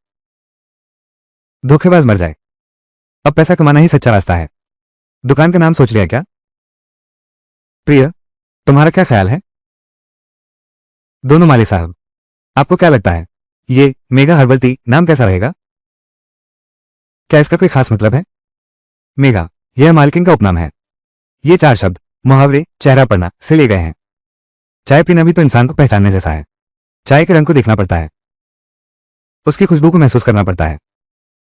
धोखेबाज मर जाए। अब पैसा कमाना ही सच्चा रास्ता है। दुकान का नाम सोच लिया क्या? प्रिय, तुम्हारा क्या ख्याल है? दोनों मालिक साहब, आपको क्या लगता है ये मेगा हर्बल टी नाम कैसा रहेगा? क्या इसका कोई खास मतलब है? मेगा, यह मालकिन का उपनाम है। ये 4 शब्द मुहावरे चेहरा पढ़ना से ले गए हैं। चाय पीना भी तो इंसान को पहचानने जैसा है। चाय के रंग को देखना पड़ता है, उसकी खुशबू को महसूस करना पड़ता है।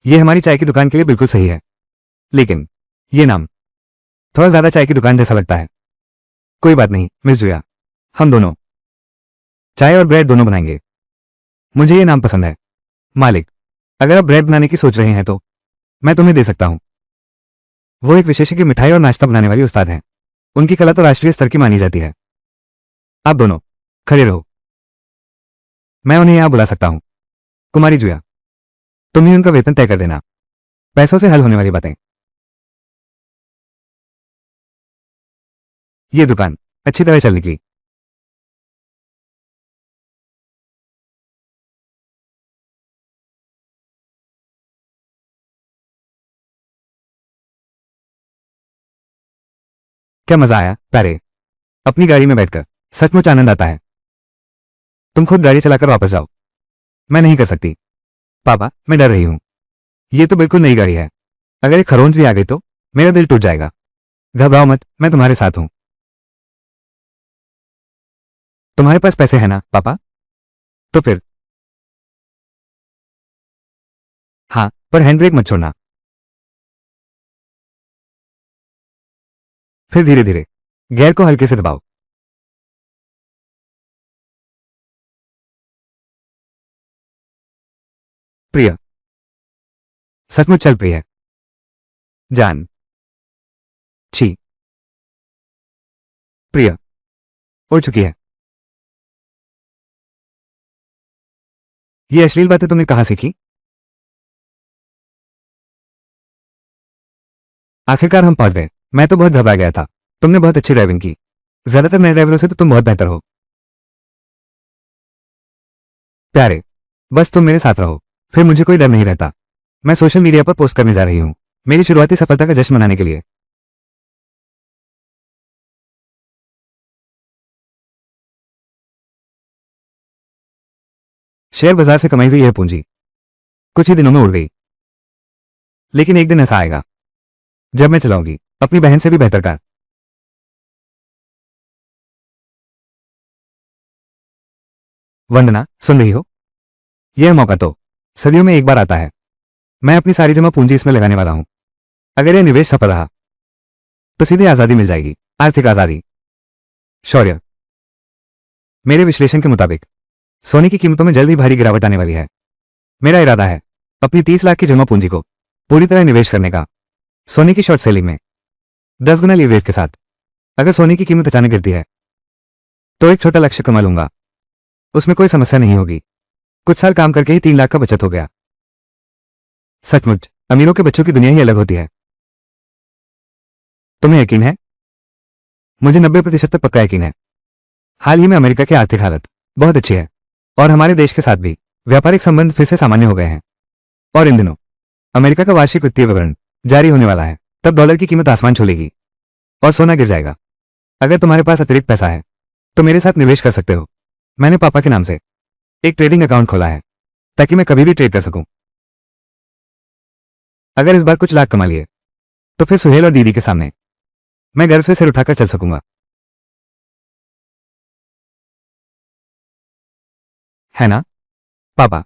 यह हमारी चाय की दुकान के लिए बिल्कुल सही है। लेकिन यह नाम थोड़ा ज्यादा चाय की दुकान जैसा लगता है। कोई बात नहीं मिस जुया, हम दोनों चाय और ब्रेड दोनों बनाएंगे। मुझे ये नाम पसंद है। मालिक, अगर आप ब्रेड बनाने की सोच रहे हैं तो मैं तुम्हें दे सकता हूं। वो एक विशेषज्ञ मिठाई और नाश्ता बनाने वाली उस्ताद हैं। उनकी कला तो राष्ट्रीय स्तर की मानी जाती है। आप दोनों खड़े रहो। मैं उन्हें यहां बुला सकता हूं। कुमारी जुया, तुम ही उनका वेतन तय कर देना। पैसों से हल होने वाली बातें। ये दुकान अच्छी तरह चल निकली। क्या मजा आया प्यारे। अपनी गाड़ी में बैठकर सचमुच आनंद आता है। तुम खुद गाड़ी चलाकर वापस जाओ। मैं नहीं कर सकती पापा, मैं डर रही हूं। ये तो बिल्कुल नई गाड़ी है। अगर एक खरोंच भी आ गई तो मेरा दिल टूट जाएगा। घबराओ मत, मैं तुम्हारे साथ हूं। तुम्हारे पास पैसे हैं ना पापा? तो फिर हाँ, पर हैंड ब्रेक मत छोड़ना। फिर धीरे धीरे गियर को हल्के से दबाओ। प्रिय, सचमुच चल रही है। जान, छी, प्रिय, उड़ चुकी है। ये अश्लील बातें तुमने कहां सीखी? आखिरकार हम पहुंच गए। मैं तो बहुत घबरा गया था। तुमने बहुत अच्छी ड्राइविंग की। ज्यादातर नए ड्राइवरों से तो तुम बहुत बेहतर हो। प्यारे, बस तुम मेरे साथ रहो। फिर मुझे कोई डर नहीं रहता। मैं सोशल मीडिया पर पोस्ट करने जा रही हूँ, मेरी शुरुआती सफलता का जश्न मनाने के लिए। शेयर बाजार से कमाई हुई यह पूंजी कुछ ही दिनों में उड़ गई। लेकिन एक दिन ऐसा आएगा जब मैं चलाऊंगी अपनी बहन से भी बेहतर कार। वंदना, सुन रही हो? यह मौका तो सदियों में एक बार आता है। मैं अपनी सारी जमा पूंजी इसमें लगाने वाला हूं। अगर यह निवेश सफल रहा तो सीधे आजादी मिल जाएगी, आर्थिक आजादी। शौर्य, मेरे विश्लेषण के मुताबिक सोने की कीमतों में जल्द ही भारी गिरावट आने वाली है। मेरा इरादा है अपनी 30 लाख की जमा पूंजी को पूरी तरह निवेश करने का, सोने की शॉर्ट सेलिंग में 10 गुना लीवरेज के साथ। अगर सोने की कीमत अचानक गिरती है तो एक छोटा लक्ष्य कमा लूंगा, उसमें कोई समस्या नहीं होगी। कुछ साल काम करके ही 3 लाख का बचत हो गया। सचमुच अमीरों के बच्चों की दुनिया ही अलग होती है। तुम्हें यकीन है? मुझे 90% तक पक्का यकीन है। हाल ही में अमेरिका की आर्थिक हालत बहुत अच्छी है और हमारे देश के साथ भी व्यापारिक संबंध फिर से सामान्य हो गए हैं। और इन दिनों अमेरिका का वार्षिक वित्तीय विवरण जारी होने वाला है। तब डॉलर की कीमत आसमान छू लेगी और सोना गिर जाएगा। अगर तुम्हारे पास अतिरिक्त पैसा है तो मेरे साथ निवेश कर सकते हो। मैंने पापा के नाम से एक ट्रेडिंग अकाउंट खोला है ताकि मैं कभी भी ट्रेड कर सकूं। अगर इस बार कुछ लाख कमा लिए तो फिर सुहेल और दीदी के सामने मैं गर्व से सिर उठाकर चल सकूंगा। है ना पापा?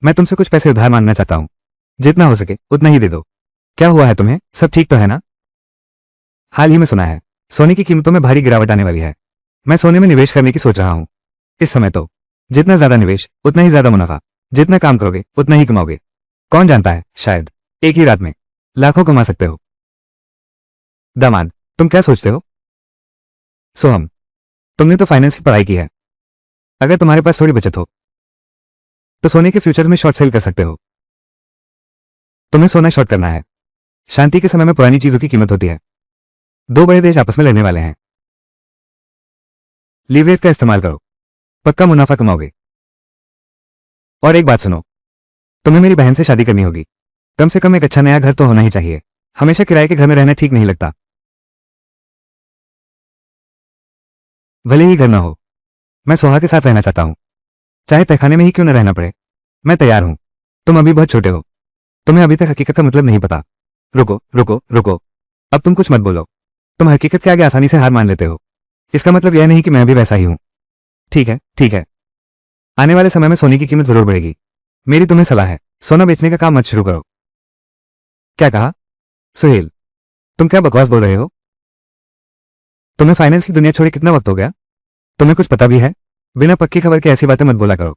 मैं तुमसे कुछ पैसे उधार मांगना चाहता हूं। जितना हो सके उतना ही दे दो। क्या हुआ है तुम्हें? सब ठीक तो है ना? हाल ही में सुना है सोने की कीमतों में भारी गिरावट आने वाली है। मैं सोने में निवेश करने की सोच रहा हूं। इस समय तो जितना ज्यादा निवेश उतना ही ज्यादा मुनाफा। जितना काम करोगे उतना ही कमाओगे। कौन जानता है, शायद एक ही रात में लाखों कमा सकते हो। दामाद, तुम क्या सोचते हो? सोहम, तुमने तो फाइनेंस की पढ़ाई की है। अगर तुम्हारे पास थोड़ी बचत हो तो सोने के फ्यूचर में शॉर्ट सेल कर सकते हो। तुम्हें सोना शॉर्ट करना है। शांति के समय में पुरानी चीजों की कीमत होती है। दो बड़े देश आपस में लड़ने वाले हैं। लीवरेज का इस्तेमाल करो, पक्का मुनाफा कमाओगे। और एक बात सुनो, तुम्हें मेरी बहन से शादी करनी होगी। कम से कम एक अच्छा नया घर तो होना ही चाहिए। हमेशा किराए के घर में रहना ठीक नहीं लगता। भले ही घर ना हो, मैं सोहा के साथ रहना चाहता हूं, चाहे तहखाने में ही क्यों न रहना पड़े। मैं तैयार हूं। तुम अभी बहुत छोटे हो, तुम्हें अभी तक हकीकत का मतलब नहीं पता। रुको रुको रुको, अब तुम कुछ मत बोलो। तुम हकीकत के आगे आसानी से हार मान लेते हो। इसका मतलब यह नहीं कि मैं भी वैसा ही हूं। ठीक है ठीक है, आने वाले समय में सोने की कीमत जरूर बढ़ेगी। मेरी तुम्हें सलाह है, सोना बेचने का काम मत शुरू करो। क्या कहा? सुहेल, तुम क्या बकवास बोल रहे हो? तुम्हें फाइनेंस की दुनिया छोड़े कितना वक्त हो गया? तुम्हें कुछ पता भी है? बिना पक्की खबर के ऐसी बातें मत बोला करो।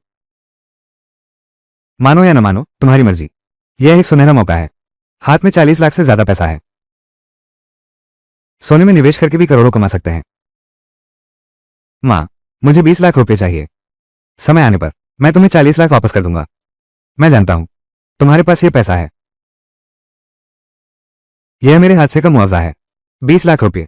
मानो या न मानो, तुम्हारी मर्जी। यह एक सुनहरा मौका है। हाथ में 40 लाख से ज्यादा पैसा है। सोने में निवेश करके भी करोड़ों कमा सकते हैं। माँ, मुझे 20 लाख रुपए चाहिए। समय आने पर मैं तुम्हें 40 लाख वापस कर दूंगा। मैं जानता हूं तुम्हारे पास यह पैसा है। यह मेरे हादसे का मुआवजा है। 20 लाख रुपए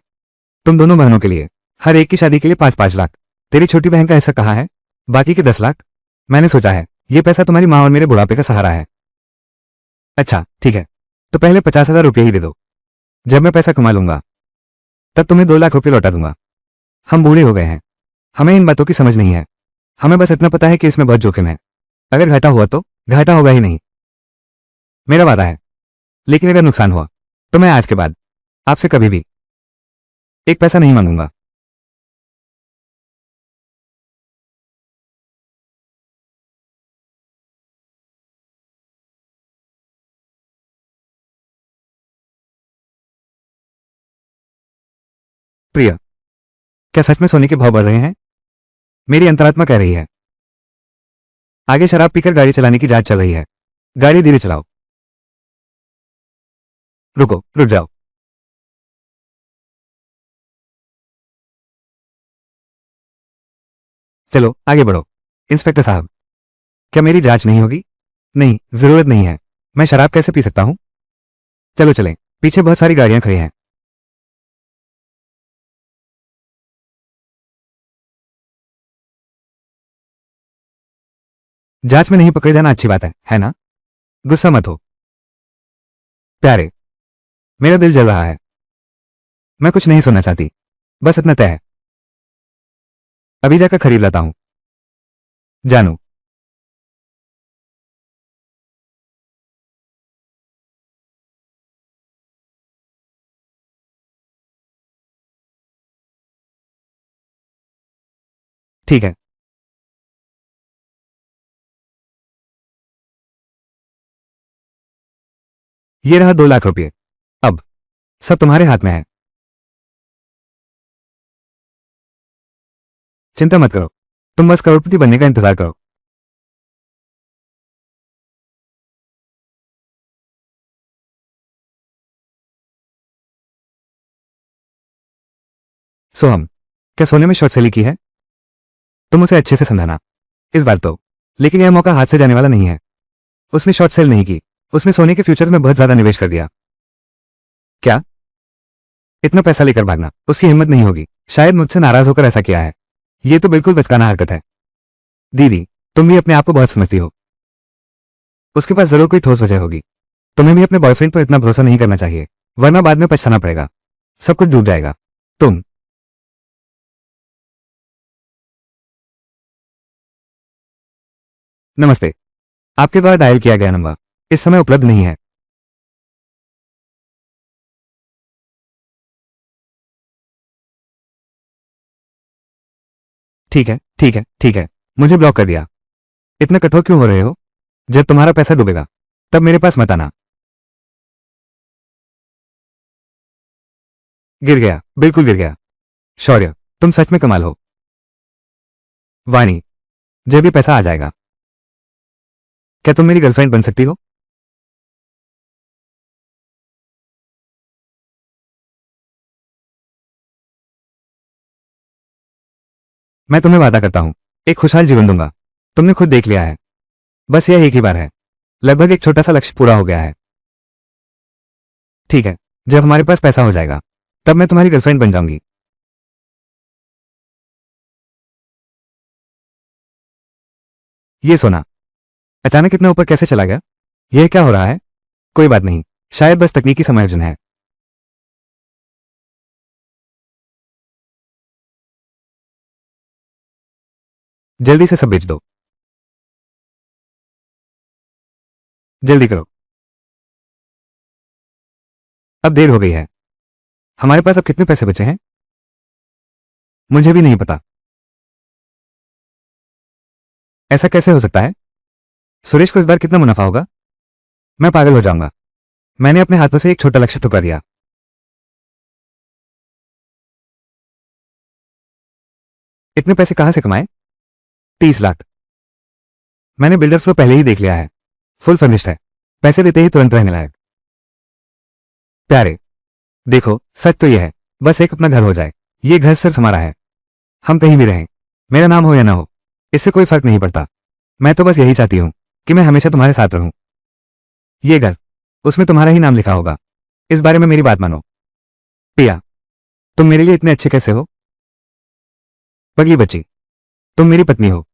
तुम दोनों बहनों के लिए, हर एक की शादी के लिए 5-5 लाख। तेरी छोटी बहन का हिस्सा कहाँ है? बाकी के 10 लाख? मैंने सोचा है यह पैसा तुम्हारी माँ और मेरे बुढ़ापे का सहारा है। अच्छा ठीक है, तो पहले 50,000 रुपये ही दे दो। जब मैं पैसा कमा लूंगा तब तुम्हें 2 लाख रुपये लौटा दूंगा। हम बूढ़े हो गए हैं, हमें इन बातों की समझ नहीं है। हमें बस इतना पता है कि इसमें बहुत जोखिम है। अगर घाटा हुआ तो घाटा होगा ही नहीं, मेरा वादा है। लेकिन अगर नुकसान हुआ तो मैं आज के बाद आपसे कभी भी एक पैसा नहीं मांगूंगा। प्रिय, क्या सच में सोने के भाव बढ़ रहे हैं? मेरी अंतरात्मा कह रही है। आगे शराब पीकर गाड़ी चलाने की जांच चल रही है। गाड़ी धीरे चलाओ। रुको, रुक जाओ। चलो आगे बढ़ो। इंस्पेक्टर साहब, क्या मेरी जांच नहीं होगी? नहीं, जरूरत नहीं है। मैं शराब कैसे पी सकता हूं? चलो चलें, पीछे बहुत सारी गाड़ियां खड़ी हैं। जांच में नहीं पकड़े जाना अच्छी बात है ना? गुस्सा मत हो। प्यारे, मेरा दिल जल रहा है। मैं कुछ नहीं सुनना चाहती, बस इतना तय है। अभी जाकर खरीद लाता हूं। जानू। ठीक है। ये रहा 2 लाख रुपये। अब सब तुम्हारे हाथ में है। चिंता मत करो, तुम बस करोड़पति बनने का इंतजार करो। सोहम, क्या सोने में शॉर्ट सेलिंग की है? तुम उसे अच्छे से समझाना इस बार तो। लेकिन यह मौका हाथ से जाने वाला नहीं है। उसने शॉर्ट सेल नहीं की, उसने सोने के फ्यूचर में बहुत ज्यादा निवेश कर दिया। क्या? इतना पैसा लेकर भागना उसकी हिम्मत नहीं होगी। शायद मुझसे नाराज होकर ऐसा किया है। ये तो बिल्कुल बचकाना हरकत है। दीदी, तुम भी अपने आप को बहुत समझती हो। उसके पास जरूर कोई ठोस वजह होगी। तुम्हें भी अपने बॉयफ्रेंड पर इतना भरोसा नहीं करना चाहिए, वरना बाद में पछताना पड़ेगा। सब कुछ डूब जाएगा। तुम। नमस्ते। आपके द्वारा डायल किया गया नंबर इस समय उपलब्ध नहीं है। ठीक है, ठीक है, ठीक है। मुझे ब्लॉक कर दिया। इतना कठोर क्यों हो रहे हो? जब तुम्हारा पैसा डूबेगा तब मेरे पास मत आना। गिर गया, बिल्कुल गिर गया। शौर्य, तुम सच में कमाल हो। वाणी, जब भी पैसा आ जाएगा, क्या तुम मेरी गर्लफ्रेंड बन सकती हो? मैं तुम्हें वादा करता हूं, एक खुशहाल जीवन दूंगा। तुमने खुद देख लिया है। बस यह एक ही बार है। लगभग एक छोटा सा लक्ष्य पूरा हो गया है। ठीक है, जब हमारे पास पैसा हो जाएगा तब मैं तुम्हारी गर्लफ्रेंड बन जाऊंगी। ये सोना अचानक इतना ऊपर कैसे चला गया? यह क्या हो रहा है? कोई बात नहीं, शायद बस तकनीकी समायोजन है। जल्दी से सब बेच दो। जल्दी करो, अब देर हो गई है। हमारे पास अब कितने पैसे बचे हैं? मुझे भी नहीं पता। ऐसा कैसे हो सकता है? सुरेश को इस बार कितना मुनाफा होगा? मैं पागल हो जाऊंगा। मैंने अपने हाथों से एक छोटा लक्ष्य ठुकरा दिया। इतने पैसे कहां से कमाए? 30 लाख। मैंने बिल्डर फ्लो पहले ही देख लिया है। फुल फर्निश्ड है। पैसे देते ही तुरंत रहने लायक। प्यारे, देखो सच तो यह है, बस एक अपना घर हो जाए। ये घर सिर्फ हमारा है। हम कहीं भी रहें, मेरा नाम हो या ना हो, इससे कोई फर्क नहीं पड़ता। मैं तो बस यही चाहती हूं कि मैं हमेशा तुम्हारे साथ रहूं। ये घर, उसमें तुम्हारा ही नाम लिखा होगा। इस बारे में मेरी बात मानो। पिया, तुम मेरे लिए इतने अच्छे कैसे हो? पगली बच्ची, तुम मेरी पत्नी हो।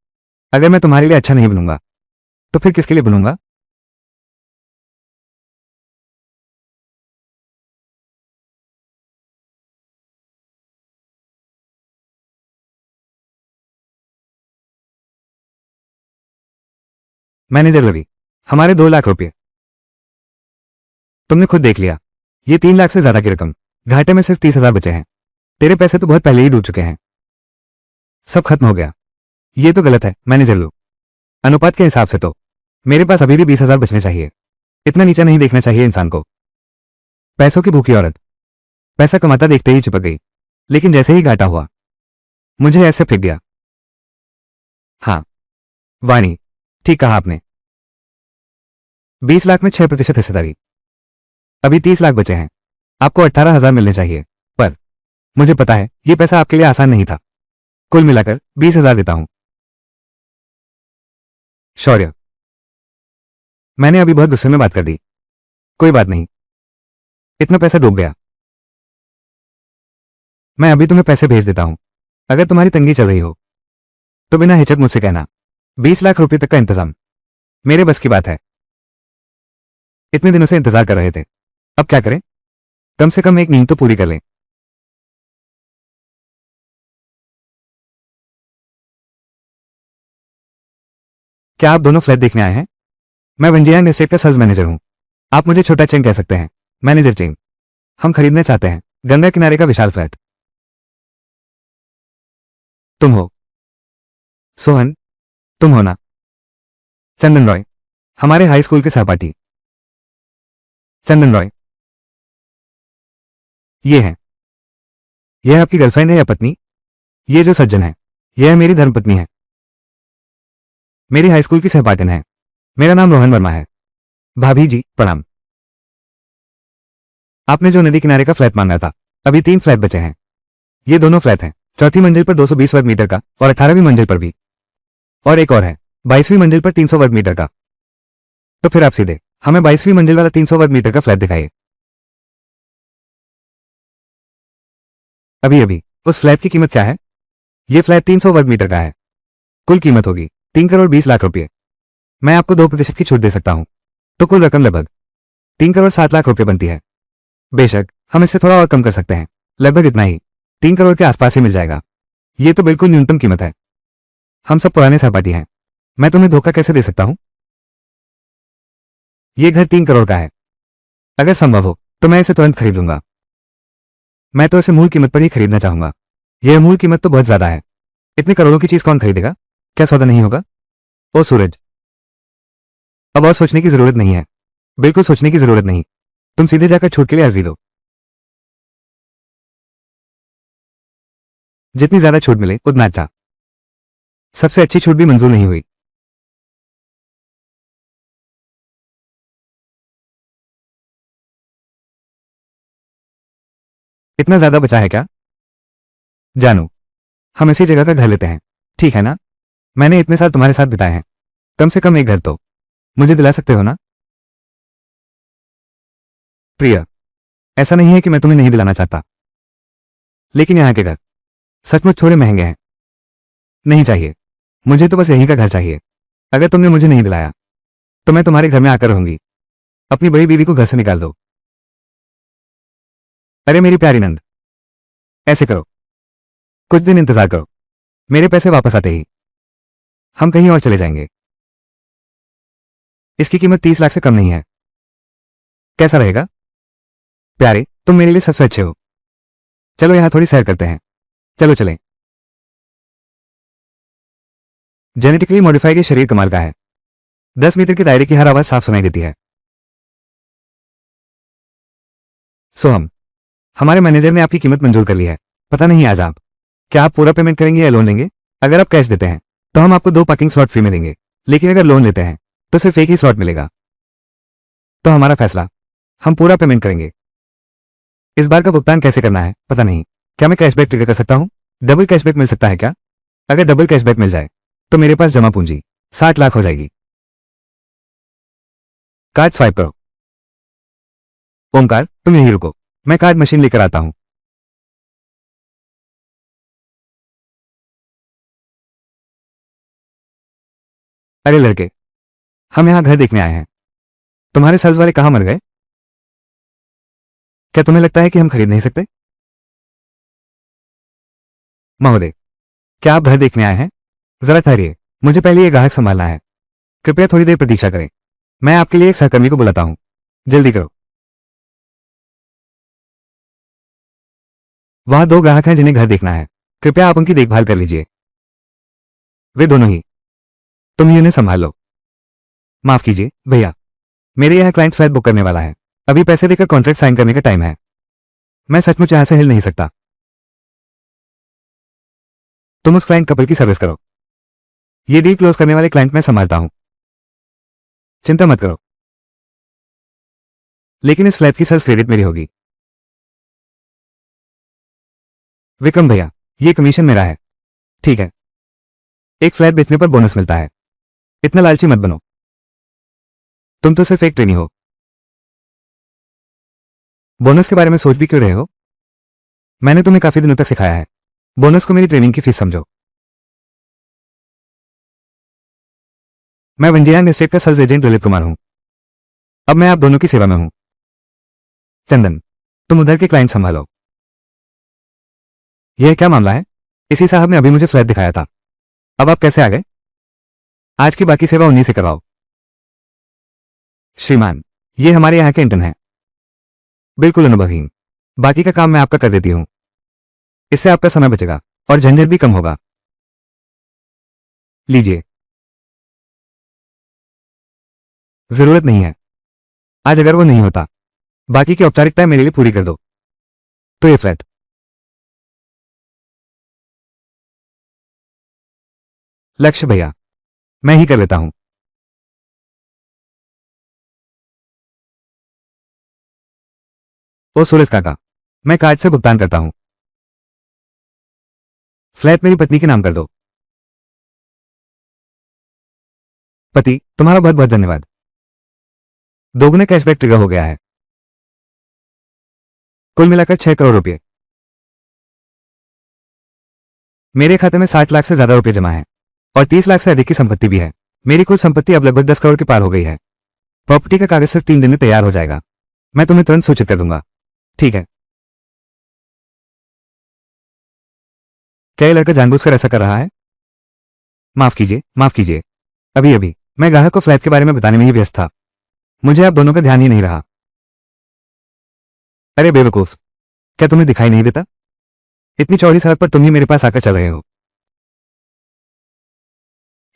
अगर मैं तुम्हारे लिए अच्छा नहीं बनूंगा तो फिर किसके लिए बनूंगा? मैनेजर रवि, हमारे 2 लाख रुपए। तुमने खुद देख लिया, ये 3 लाख से ज्यादा की रकम। घाटे में सिर्फ 30,000 बचे हैं। तेरे पैसे तो बहुत पहले ही डूब चुके हैं। सब खत्म हो गया। ये तो गलत है मैनेजर लो। अनुपात के हिसाब से तो मेरे पास अभी भी 20,000 बचने चाहिए। इतना नीचा नहीं देखना चाहिए इंसान को। पैसों की भूखी औरत पैसा कमाता देखते ही चिपक गई, लेकिन जैसे ही घाटा हुआ मुझे ऐसे फेंक दिया। हाँ, वाणी, ठीक कहा आपने। 20 लाख में 6% हिस्सेदारी। अभी 30 लाख बचे हैं। आपको 18,000 मिलने चाहिए। पर मुझे पता है ये पैसा आपके लिए आसान नहीं था। कुल मिलाकर 20,000 देता हूं। शौर्य, मैंने अभी बहुत गुस्से में बात कर दी। कोई बात नहीं, इतना पैसा डूब गया। मैं अभी तुम्हें पैसे भेज देता हूं। अगर तुम्हारी तंगी चल रही हो तो बिना हिचक मुझसे कहना। 20 लाख रुपए तक का इंतजाम मेरे बस की बात है। इतने दिनों से इंतजार कर रहे थे, अब क्या करें? कम से कम एक नींद तो पूरी कर लें। क्या आप दोनों फ्लैट देखने आए हैं? मैं वंजियांग एस्टेट का सेल्स मैनेजर हूं। आप मुझे छोटा चेंग कह सकते हैं, मैनेजर चेंग। हम खरीदना चाहते हैं गंगा किनारे का विशाल फ्लैट। तुम हो सोहन, तुम हो ना? चंदन रॉय, हमारे हाई स्कूल के सहपाठी। चंदन रॉय, ये हैं। यह आपकी गर्लफ्रेंड है या पत्नी? ये जो सज्जन है, यह मेरी धर्मपत्नी है। मेरी हाई स्कूल की सहपाठन है। मेरा नाम रोहन वर्मा है। भाभी जी प्रणाम। आपने जो नदी किनारे का फ्लैट मांगा था, अभी 3 फ्लैट बचे हैं। ये दोनों फ्लैट हैं, चौथी मंजिल पर 220 वर्ग मीटर का और 18वीं मंजिल पर भी। और एक और है 22वीं मंजिल पर 300 वर्ग मीटर का। तो फिर आप सीधे हमें 22वीं मंजिल वाला 300 वर्ग मीटर का फ्लैट दिखाइए। अभी अभी उस फ्लैट की कीमत क्या है? ये फ्लैट 300 वर्ग मीटर का है। कुल कीमत होगी 3 करोड़ 20 लाख रुपए। मैं आपको 2% की छूट दे सकता हूं, तो कुल रकम लगभग 3 करोड़ 7 लाख रुपए बनती है। बेशक हम इससे थोड़ा और कम कर सकते हैं, लगभग इतना ही, 3 करोड़ के आसपास ही मिल जाएगा। ये तो बिल्कुल न्यूनतम कीमत है। हम सब पुराने सहपाठी हैं, मैं तुम्हें धोखा कैसे दे सकता हूं? ये घर 3 करोड़ का है। अगर संभव हो तो मैं इसे तुरंत खरीद लूंगा। मैं तो इसे मूल कीमत पर ही खरीदना चाहूंगा। यह मूल कीमत तो बहुत ज्यादा है। इतने करोड़ों की चीज कौन खरीदेगा? क्या सौदा नहीं होगा? ओ सूरज, अब और सोचने की जरूरत नहीं है, बिल्कुल सोचने की जरूरत नहीं। तुम सीधे जाकर छूट के लिए अर्जी दो। जितनी ज्यादा छूट मिले उतना अच्छा। सबसे अच्छी छूट भी मंजूर नहीं हुई। इतना ज्यादा बचा है क्या? जानू, हम इसी जगह का घर लेते हैं, ठीक है ना? मैंने इतने साल तुम्हारे साथ बिताए हैं, कम से कम एक घर तो मुझे दिला सकते हो ना? प्रिय, ऐसा नहीं है कि मैं तुम्हें नहीं दिलाना चाहता, लेकिन यहाँ के घर सचमुच थोड़े महंगे हैं। नहीं चाहिए, मुझे तो बस यहीं का घर चाहिए। अगर तुमने मुझे नहीं दिलाया तो मैं तुम्हारे घर में आकर रहूंगी। अपनी बड़ी बीवी को घर से निकाल दो। अरे मेरी प्यारी नंद, ऐसे करो, कुछ दिन इंतजार करो, मेरे पैसे वापस आते ही हम कहीं और चले जाएंगे। इसकी कीमत 30 लाख से कम नहीं है। कैसा रहेगा? प्यारे, तुम मेरे लिए सबसे अच्छे हो। चलो यहां थोड़ी सैर करते हैं। चलो चलें। जेनेटिकली मॉडिफाइड ये शरीर कमाल का है। 10 मीटर के दायरे की हर आवाज साफ सुनाई देती है। सोहम, हमारे मैनेजर ने आपकी कीमत मंजूर कर ली है। पता नहीं आज आप क्या आप पूरा पेमेंट करेंगे या लोन लेंगे? अगर आप कैश देते हैं तो हम आपको 2 पार्किंग स्लॉट फ्री में देंगे, लेकिन अगर लोन लेते हैं तो सिर्फ एक ही स्लॉट मिलेगा। तो हमारा फैसला, हम पूरा पेमेंट करेंगे। इस बार का भुगतान कैसे करना है पता नहीं। क्या मैं कैशबैक ट्रिगर कर सकता हूं? डबल कैशबैक मिल सकता है क्या? अगर डबल कैशबैक मिल जाए तो मेरे पास जमा पूंजी 60 लाख हो जाएगी। कार्ड स्वाइप करो। ओमकार, तुम यहीं रुको, मैं कार्ड मशीन लेकर आता हूं। अरे लड़के, हम यहां घर देखने आए हैं। तुम्हारे सेल्स वाले कहां मर गए? क्या तुम्हें लगता है कि हम खरीद नहीं सकते? महोदय, क्या आप घर देखने आए हैं? जरा ठहरिए, मुझे पहले ये ग्राहक संभालना है। कृपया थोड़ी देर प्रतीक्षा करें, मैं आपके लिए एक सहकर्मी को बुलाता हूं। जल्दी करो। वहां 2 ग्राहक हैं जिन्हें घर देखना है, कृपया आप उनकी देखभाल कर लीजिए। वे दोनों ही, तुम ही उन्हें संभाल लो। माफ कीजिए भैया, मेरे यहाँ क्लाइंट फ्लैट बुक करने वाला है। अभी पैसे देकर कॉन्ट्रैक्ट साइन करने का टाइम है। मैं सचमुच यहां से हिल नहीं सकता। तुम उस क्लाइंट कपल की सर्विस करो। ये डील क्लोज करने वाले क्लाइंट मैं संभालता हूं, चिंता मत करो। लेकिन इस फ्लैट की सेल्स क्रेडिट मेरी होगी। विक्रम भैया, ये कमीशन मेरा है। ठीक है, एक फ्लैट बेचने पर बोनस मिलता है। इतना लालची मत बनो, तुम तो सिर्फ एक ट्रेनी हो। बोनस के बारे में सोच भी क्यों रहे हो? मैंने तुम्हें काफी दिनों तक सिखाया है, बोनस को मेरी ट्रेनिंग की फीस समझो। मैं वंजियांग एस्टेट का सेल्स एजेंट ललित कुमार हूं। अब मैं आप दोनों की सेवा में हूं। चंदन, तुम उधर के क्लाइंट संभालो। यह क्या मामला है? इसी साहब ने अभी मुझे फ्लैट दिखाया था। अब आप कैसे आ गए? आज की बाकी सेवा उन्हीं से करवाओ। श्रीमान, ये हमारे यहाँ के इंटर्न हैं, बिल्कुल अनुभवहीन। बाकी का काम मैं आपका कर देती हूं। इससे आपका समय बचेगा और झंझट भी कम होगा। लीजिए। जरूरत नहीं है। आज अगर वो नहीं होता, बाकी की औपचारिकताएं मेरे लिए पूरी कर दो। तो ये फ्लैट लक्ष्य भैया, मैं ही कर लेता हूं। ओ सूरज काका, मैं कार्ड से भुगतान करता हूं। फ्लैट मेरी पत्नी के नाम कर दो। पति, तुम्हारा बहुत बहुत धन्यवाद। दोगुने कैशबैक ट्रिगर हो गया है। कुल मिलाकर 6 करोड़ रुपए। मेरे खाते में 60 लाख से ज्यादा रुपए जमा है और 30 लाख से अधिक की संपत्ति भी है। मेरी कुल संपत्ति अब लगभग 10 करोड़ के पार हो गई है। प्रॉपर्टी का कागज सिर्फ 3 दिन में तैयार हो जाएगा। मैं तुम्हें तुरंत सूचित कर दूंगा। ठीक है। क्या ये लड़का जानबूझकर ऐसा कर रहा है? माफ कीजिए, माफ कीजिए। अभी अभी मैं ग्राहक को फ्लैट के बारे में बताने में ही व्यस्त था। मुझे आप दोनों का ध्यान ही नहीं रहा। अरे बेवकूफ, क्या तुम्हें दिखाई नहीं देता? इतनी चौड़ी सड़क पर तुम ही मेरे पास आकर चल रहे हो।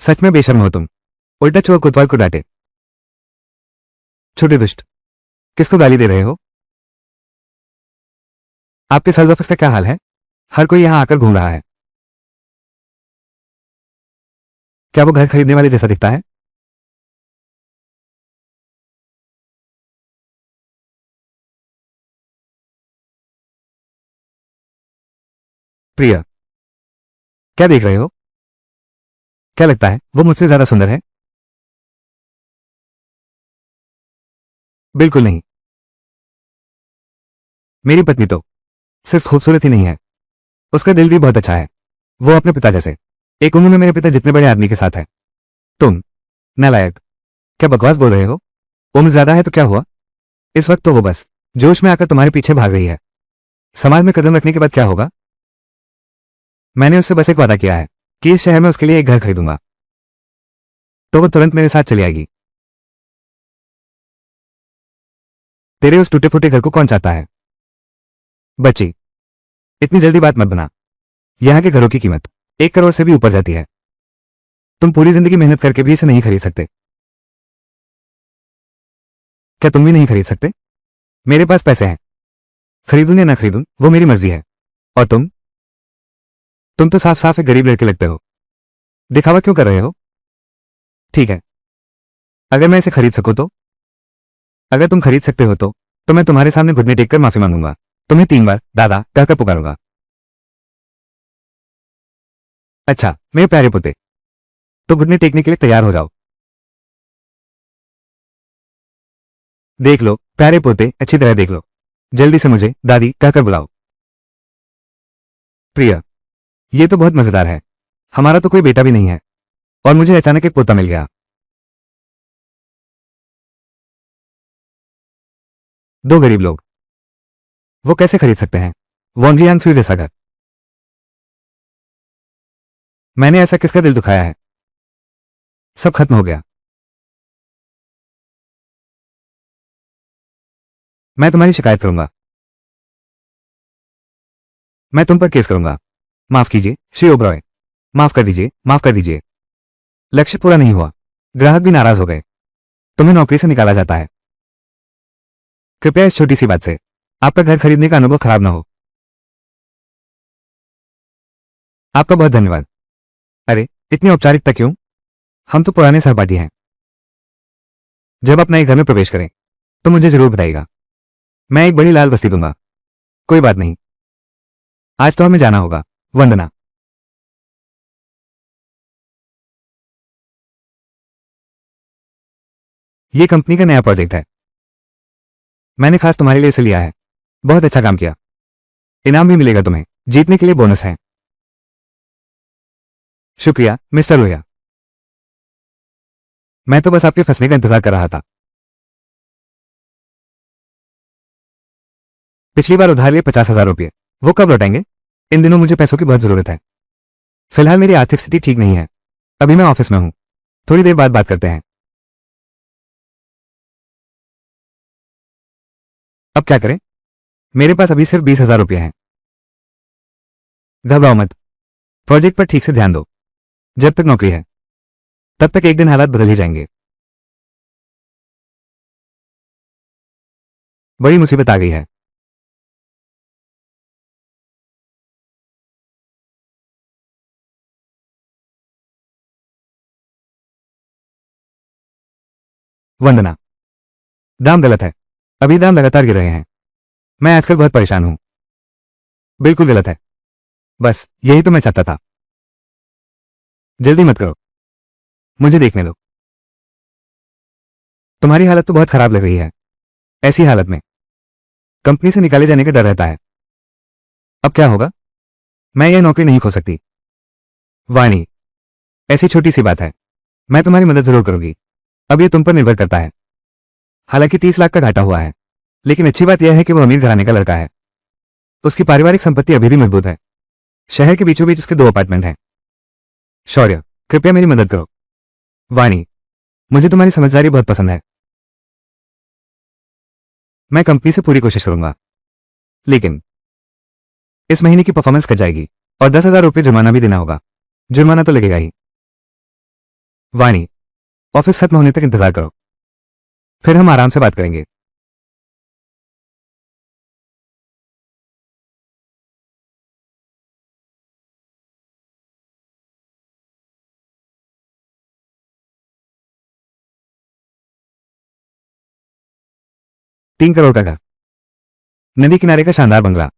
सच में बेशर्म हो तुम। उल्टा चोर कोतवाल को डांटे। छोटे दुष्ट, किसको गाली दे रहे हो? आपके सेल्स ऑफिस का क्या हाल है? हर कोई यहां आकर घूम रहा है। क्या वो घर खरीदने वाले जैसा दिखता है? प्रिया, क्या देख रहे हो? क्या लगता है वो मुझसे ज्यादा सुंदर है? बिल्कुल नहीं। मेरी पत्नी तो सिर्फ खूबसूरत ही नहीं है, उसका दिल भी बहुत अच्छा है। वो अपने पिता जैसे, एक उम्र में मेरे पिता जितने बड़े आदमी के साथ है। तुम नालायक, क्या बकवास बोल रहे हो? उम्र ज्यादा है तो क्या हुआ? इस वक्त तो वो बस जोश में आकर तुम्हारे पीछे भाग रही है। समाज में कदम रखने के बाद क्या होगा? मैंने उससे बस एक वादा किया है कि इस शहर में उसके लिए एक घर खरीदूंगा, तो वो तुरंत मेरे साथ चली आएगी। तेरे उस टूटे फूटे घर को कौन चाहता है? बच्ची, इतनी जल्दी बात मत बना। यहाँ के घरों की कीमत 1 करोड़ से भी ऊपर जाती है। तुम पूरी जिंदगी मेहनत करके भी इसे नहीं खरीद सकते। क्या तुम भी नहीं खरीद सकते? मेरे पास पैसे हैं, खरीदूं या ना खरीदूं वो मेरी मर्जी है। और तुम तो साफ साफ एक गरीब लड़के लगते हो। दिखावा क्यों कर रहे हो? ठीक है, अगर मैं इसे खरीद सकूं तो? अगर तुम खरीद सकते हो तो मैं तुम्हारे सामने घुटने टेक कर माफी मांगूंगा। तुम्हें 3 बार दादा कहकर पुकारूंगा। अच्छा मेरे प्यारे पोते, तो घुटने टेकने के लिए तैयार हो जाओ। देख लो प्यारे पोते, अच्छी तरह देख लो। जल्दी से मुझे दादी कहकर बुलाओ। प्रिया, ये तो बहुत मजेदार है। हमारा तो कोई बेटा भी नहीं है और मुझे अचानक एक पोता मिल गया। दो गरीब लोग, वो कैसे खरीद सकते हैं वॉन्गियांग फ्यू जैसा घर? मैंने ऐसा किसका दिल दुखाया है? सब खत्म हो गया। मैं तुम्हारी शिकायत करूंगा। मैं तुम पर केस करूंगा। माफ कीजिए श्री ओबरॉय, माफ कर दीजिए, माफ कर दीजिए। लक्ष्य पूरा नहीं हुआ, ग्राहक भी नाराज हो गए, तुम्हें नौकरी से निकाला जाता है। कृपया इस छोटी सी बात से आपका घर खरीदने का अनुभव खराब ना हो। आपका बहुत धन्यवाद। अरे इतनी औपचारिकता क्यों? हम तो पुराने सहपाठी हैं। जब आप नए घर में प्रवेश करें तो मुझे जरूर बताइएगा। मैं एक बड़ी लाल बस्ती दूंगा। कोई बात नहीं, आज तो हमें जाना होगा। वंदना। ये कंपनी का नया प्रोजेक्ट है, मैंने खास तुम्हारे लिए इसे लिया है। बहुत अच्छा काम किया, इनाम भी मिलेगा तुम्हें। जीतने के लिए बोनस है। शुक्रिया मिस्टर लोहिया। मैं तो बस आपके फंसने का इंतजार कर रहा था। पिछली बार उधार लिए 50,000 रुपये, वो कब लौटाएंगे? इन दिनों मुझे पैसों की बहुत जरूरत है। फिलहाल मेरी आर्थिक स्थिति ठीक नहीं है। अभी मैं ऑफिस में हूं, थोड़ी देर बाद बात करते हैं। अब क्या करें? मेरे पास अभी सिर्फ 20,000 रुपये हैं। घबराओ मत, प्रोजेक्ट पर ठीक से ध्यान दो। जब तक नौकरी है तब तक एक दिन हालात बदल ही जाएंगे। बड़ी मुसीबत आ गई है। वंदना, दाम गलत है। अभी दाम लगातार गिर रहे हैं। मैं आजकल बहुत परेशान हूं। बिल्कुल गलत है। बस यही तो मैं चाहता था। जल्दी मत करो, मुझे देखने दो। तुम्हारी हालत तो बहुत खराब लग रही है। ऐसी हालत में कंपनी से निकाले जाने का डर रहता है। अब क्या होगा? मैं यह नौकरी नहीं खो सकती। वाणी, ऐसी छोटी सी बात है। मैं तुम्हारी मदद जरूर करूंगी। अब यह तुम पर निर्भर करता है। हालांकि 30 लाख का घाटा हुआ है, लेकिन अच्छी बात यह है कि वो अमीर घराने का लड़का है। उसकी पारिवारिक संपत्ति अभी भी मजबूत है। शहर के बीचों बीच उसके 2 अपार्टमेंट हैं। शौर्य, कृपया मेरी मदद करो। वाणी, मुझे तुम्हारी समझदारी बहुत पसंद है। मैं कंपनी से पूरी कोशिश करूंगा, लेकिन इस महीने की परफॉर्मेंस कट जाएगी और 10,000 रुपये जुर्माना भी देना होगा। जुर्माना तो लगेगा ही। वाणी, ऑफिस खत्म होने तक इंतजार करो, फिर हम आराम से बात करेंगे। तीन करोड़ का घर, नदी किनारे का शानदार बंगला,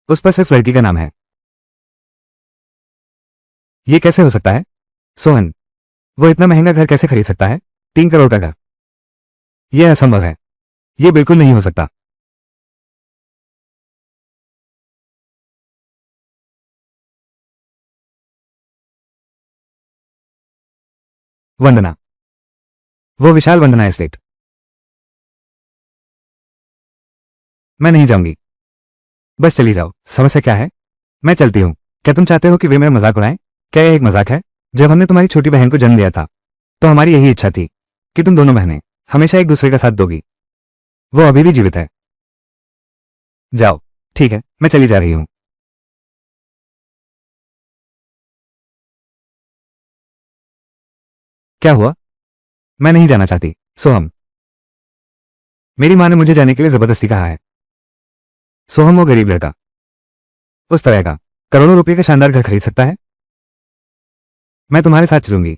उस पर सिर्फ लड़की का नाम है। ये कैसे हो सकता है? सोहन, वो इतना महंगा घर कैसे खरीद सकता है? 3 करोड़ का घर, यह असंभव है। यह बिल्कुल नहीं हो सकता। वंदना, वो विशाल वंदना एस्टेट। मैं नहीं जाऊंगी। बस चली जाओ। समस्या क्या है? मैं चलती हूं। क्या तुम चाहते हो कि वे मेरा मजाक उड़ाएं? क्या यह एक मजाक है? जब हमने तुम्हारी छोटी बहन को जन्म दिया था तो हमारी यही इच्छा थी कि तुम दोनों बहनें हमेशा एक दूसरे का साथ दोगी। वो अभी भी जीवित है। जाओ। ठीक है, मैं चली जा रही हूं। क्या हुआ? मैं नहीं जाना चाहती। सोहम, मेरी मां ने मुझे जाने के लिए जबरदस्ती कहा है। सोहम, वो गरीब लड़का उस तरह का करोड़ों रुपए का शानदार घर खरीद सकता है? मैं तुम्हारे साथ चलूंगी।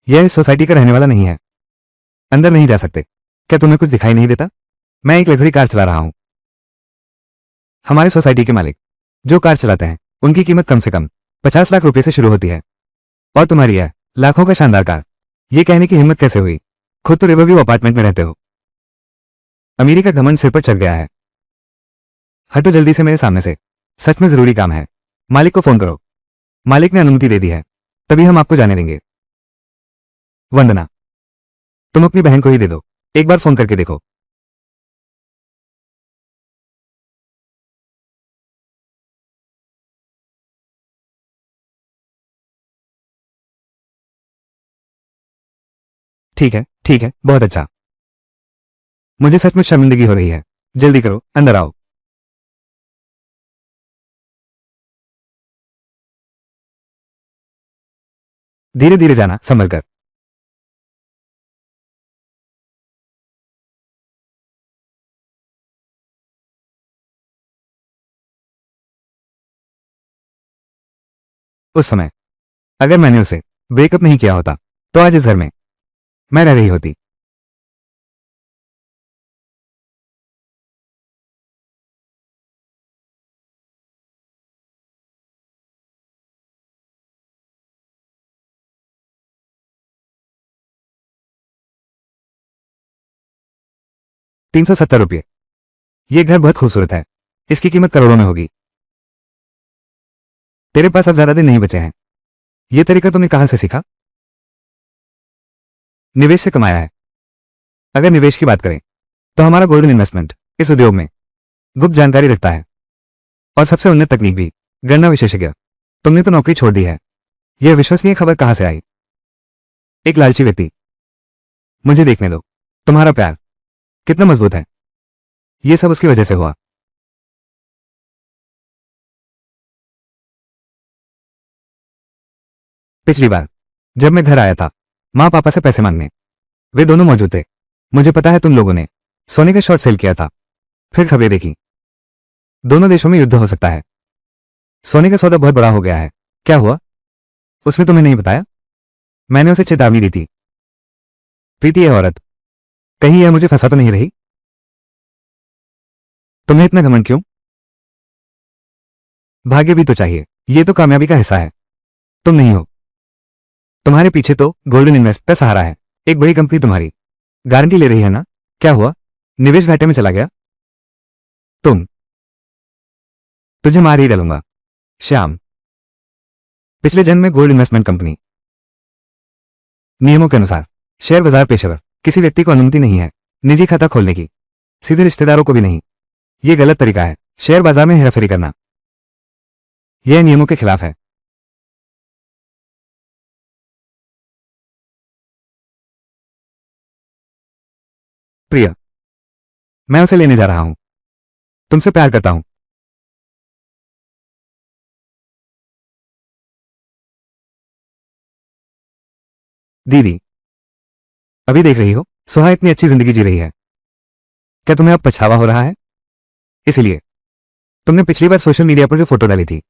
यह इस सोसाइटी का रहने वाला नहीं है। अंदर नहीं जा सकते। क्या तुम्हें कुछ दिखाई नहीं देता? मैं एक लग्जरी कार चला रहा हूं। हमारे सोसाइटी के मालिक जो कार चलाते हैं उनकी कीमत कम से कम 50 लाख रुपए से शुरू होती है। और तुम्हारी है लाखों का शानदार कार। ये कहने की हिम्मत कैसे हुई? खुद तो रिवरव्यू अपार्टमेंट में रहते हो। अमीरी का घमंड सिर पर चढ़ गया है। हटो जल्दी से मेरे सामने से। सच में जरूरी काम है। मालिक को फोन करो। मालिक ने अनुमति दे दी है, तभी हम आपको जाने देंगे। वंदना, तुम अपनी बहन को ही दे दो। एक बार फोन करके देखो। ठीक है, बहुत अच्छा। मुझे सचमुच शर्मिंदगी हो रही है। जल्दी करो, अंदर आओ। धीरे धीरे जाना, संभल कर। उस समय अगर मैंने उसे ब्रेकअप नहीं किया होता तो आज इस घर में मैं रह रही होती। 370 रुपये। ये घर बहुत खूबसूरत है। इसकी कीमत करोड़ों में होगी। तेरे पास अब ज्यादा दिन नहीं बचे हैं। ये तरीका तुमने कहां से सीखा? निवेश से कमाया है। अगर निवेश की बात करें तो हमारा गोल्डन इन्वेस्टमेंट इस उद्योग में गुप्त जानकारी रखता है और सबसे उन्नत तकनीक भी। गणना विशेषज्ञ, तुमने तो नौकरी छोड़ दी है। यह विश्वसनीय खबर कहां से आई? एक लालची व्यक्ति। मुझे देखने दो, तुम्हारा प्यार कितना मजबूत है। यह सब उसकी वजह से हुआ। पिछली बार जब मैं घर आया था माँ पापा से पैसे मांगने, वे दोनों मौजूद थे। मुझे पता है तुम लोगों ने सोने का शॉर्ट सेल किया था। फिर खबरें देखी, दोनों देशों में युद्ध हो सकता है। सोने का सौदा बहुत बड़ा हो गया है। क्या हुआ? उसने तुम्हें नहीं बताया? मैंने उसे चेतावनी दी थी। प्रीति है औरत, कहीं यह मुझे फंसा तो नहीं रही? तुम्हें इतना घमंड क्यों? भाग्य भी तो चाहिए, यह तो कामयाबी का हिस्सा है। तुम नहीं हो। तुम्हारे पीछे तो गोल्डन इन्वेस्ट का सहारा है। एक बड़ी कंपनी तुम्हारी गारंटी ले रही है ना? क्या हुआ? निवेश घाटे में चला गया? तुझे मार ही डालूंगा। श्याम, पिछले जन्म में गोल्ड इन्वेस्टमेंट कंपनी। नियमों के अनुसार शेयर बाजार पेशेवर किसी व्यक्ति को अनुमति नहीं है निजी खाता खोलने की, सीधे रिश्तेदारों को भी नहीं। यह गलत तरीका है शेयर बाजार में हेराफेरी करना। यह नियमों के खिलाफ है। प्रिया, मैं उसे लेने जा रहा हूं। तुमसे प्यार करता हूं। दीदी, अभी देख रही हो सुहा इतनी अच्छी जिंदगी जी रही है। क्या तुम्हें अब पछतावा हो रहा है? इसीलिए तुमने पिछली बार सोशल मीडिया पर जो फोटो डाली थी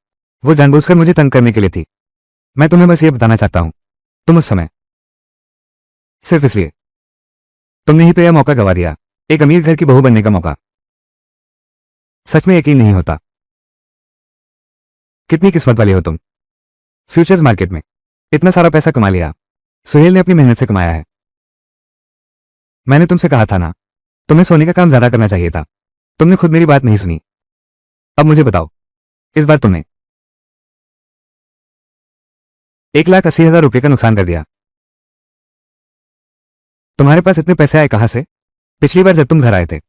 वो जानबूझकर मुझे तंग करने के लिए थी। मैं तुम्हें बस ये बताना चाहता हूं, तुम उस समय सिर्फ इसलिए तुमने ही तो यह मौका गवा दिया, एक अमीर घर की बहू बनने का मौका। सच में यकीन नहीं होता कितनी किस्मत वाली हो तुम। फ्यूचर्स मार्केट में इतना सारा पैसा कमा लिया। सुहेल ने अपनी मेहनत से कमाया है। मैंने तुमसे कहा था ना, तुम्हें सोने का काम ज्यादा करना चाहिए था। तुमने खुद मेरी बात नहीं सुनी। अब मुझे बताओ, इस बार तुमने 1,80,000 रुपये का नुकसान कर दिया। तुम्हारे पास इतने पैसे आए कहां से? पिछली बार जब तुम घर आए थे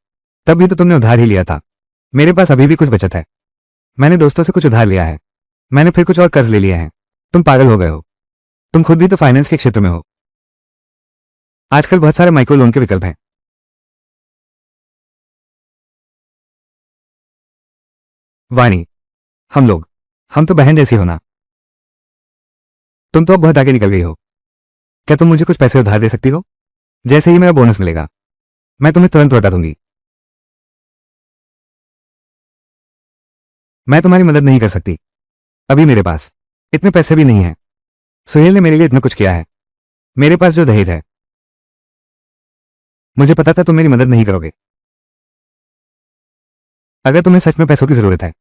तब भी तो तुमने उधार ही लिया था। मेरे पास अभी भी कुछ बचत है। मैंने दोस्तों से कुछ उधार लिया है। मैंने फिर कुछ और कर्ज ले लिया है। तुम पागल हो गए हो। तुम खुद भी तो फाइनेंस के क्षेत्र में हो। आजकल बहुत सारे माइक्रो लोन के विकल्प हैं। वाणी, हम तो बहन जैसी हो ना। तुम तो अब बहुत आगे निकल गई हो। क्या तुम मुझे कुछ पैसे उधार दे सकती हो? जैसे ही मेरा बोनस मिलेगा मैं तुम्हें तुरंत लौटा दूंगी। मैं तुम्हारी मदद नहीं कर सकती। अभी मेरे पास इतने पैसे भी नहीं हैं। सुहेल ने मेरे लिए इतना कुछ किया है। मेरे पास जो दहेज है, मुझे पता था तुम मेरी मदद नहीं करोगे। अगर तुम्हें सच में पैसों की जरूरत है,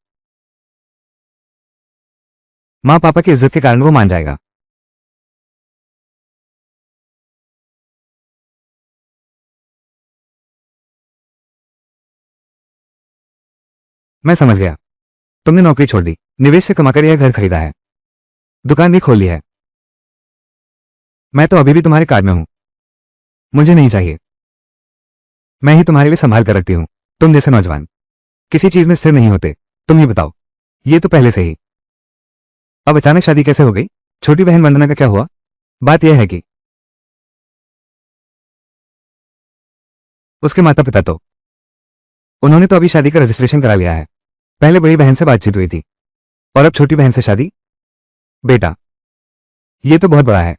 माँ पापा की इज्जत के कारण वो मान जाएगा। मैं समझ गया, तुमने नौकरी छोड़ दी, निवेश से कमाकर यह घर खरीदा है, दुकान भी खोल ली है। मैं तो अभी भी तुम्हारे कार्ड में हूं। मुझे नहीं चाहिए। मैं ही तुम्हारे लिए संभाल कर रखती हूं। तुम जैसे नौजवान किसी चीज में स्थिर नहीं होते। तुम ही बताओ, ये तो पहले से ही। अब अचानक शादी कैसे हो गई? छोटी बहन वंदना का क्या हुआ? बात यह है कि उसके माता पिता तो उन्होंने तो अभी शादी का रजिस्ट्रेशन करा लिया है। पहले बड़ी बहन से बातचीत हुई थी और अब छोटी बहन से शादी। बेटा, ये तो बहुत बड़ा है।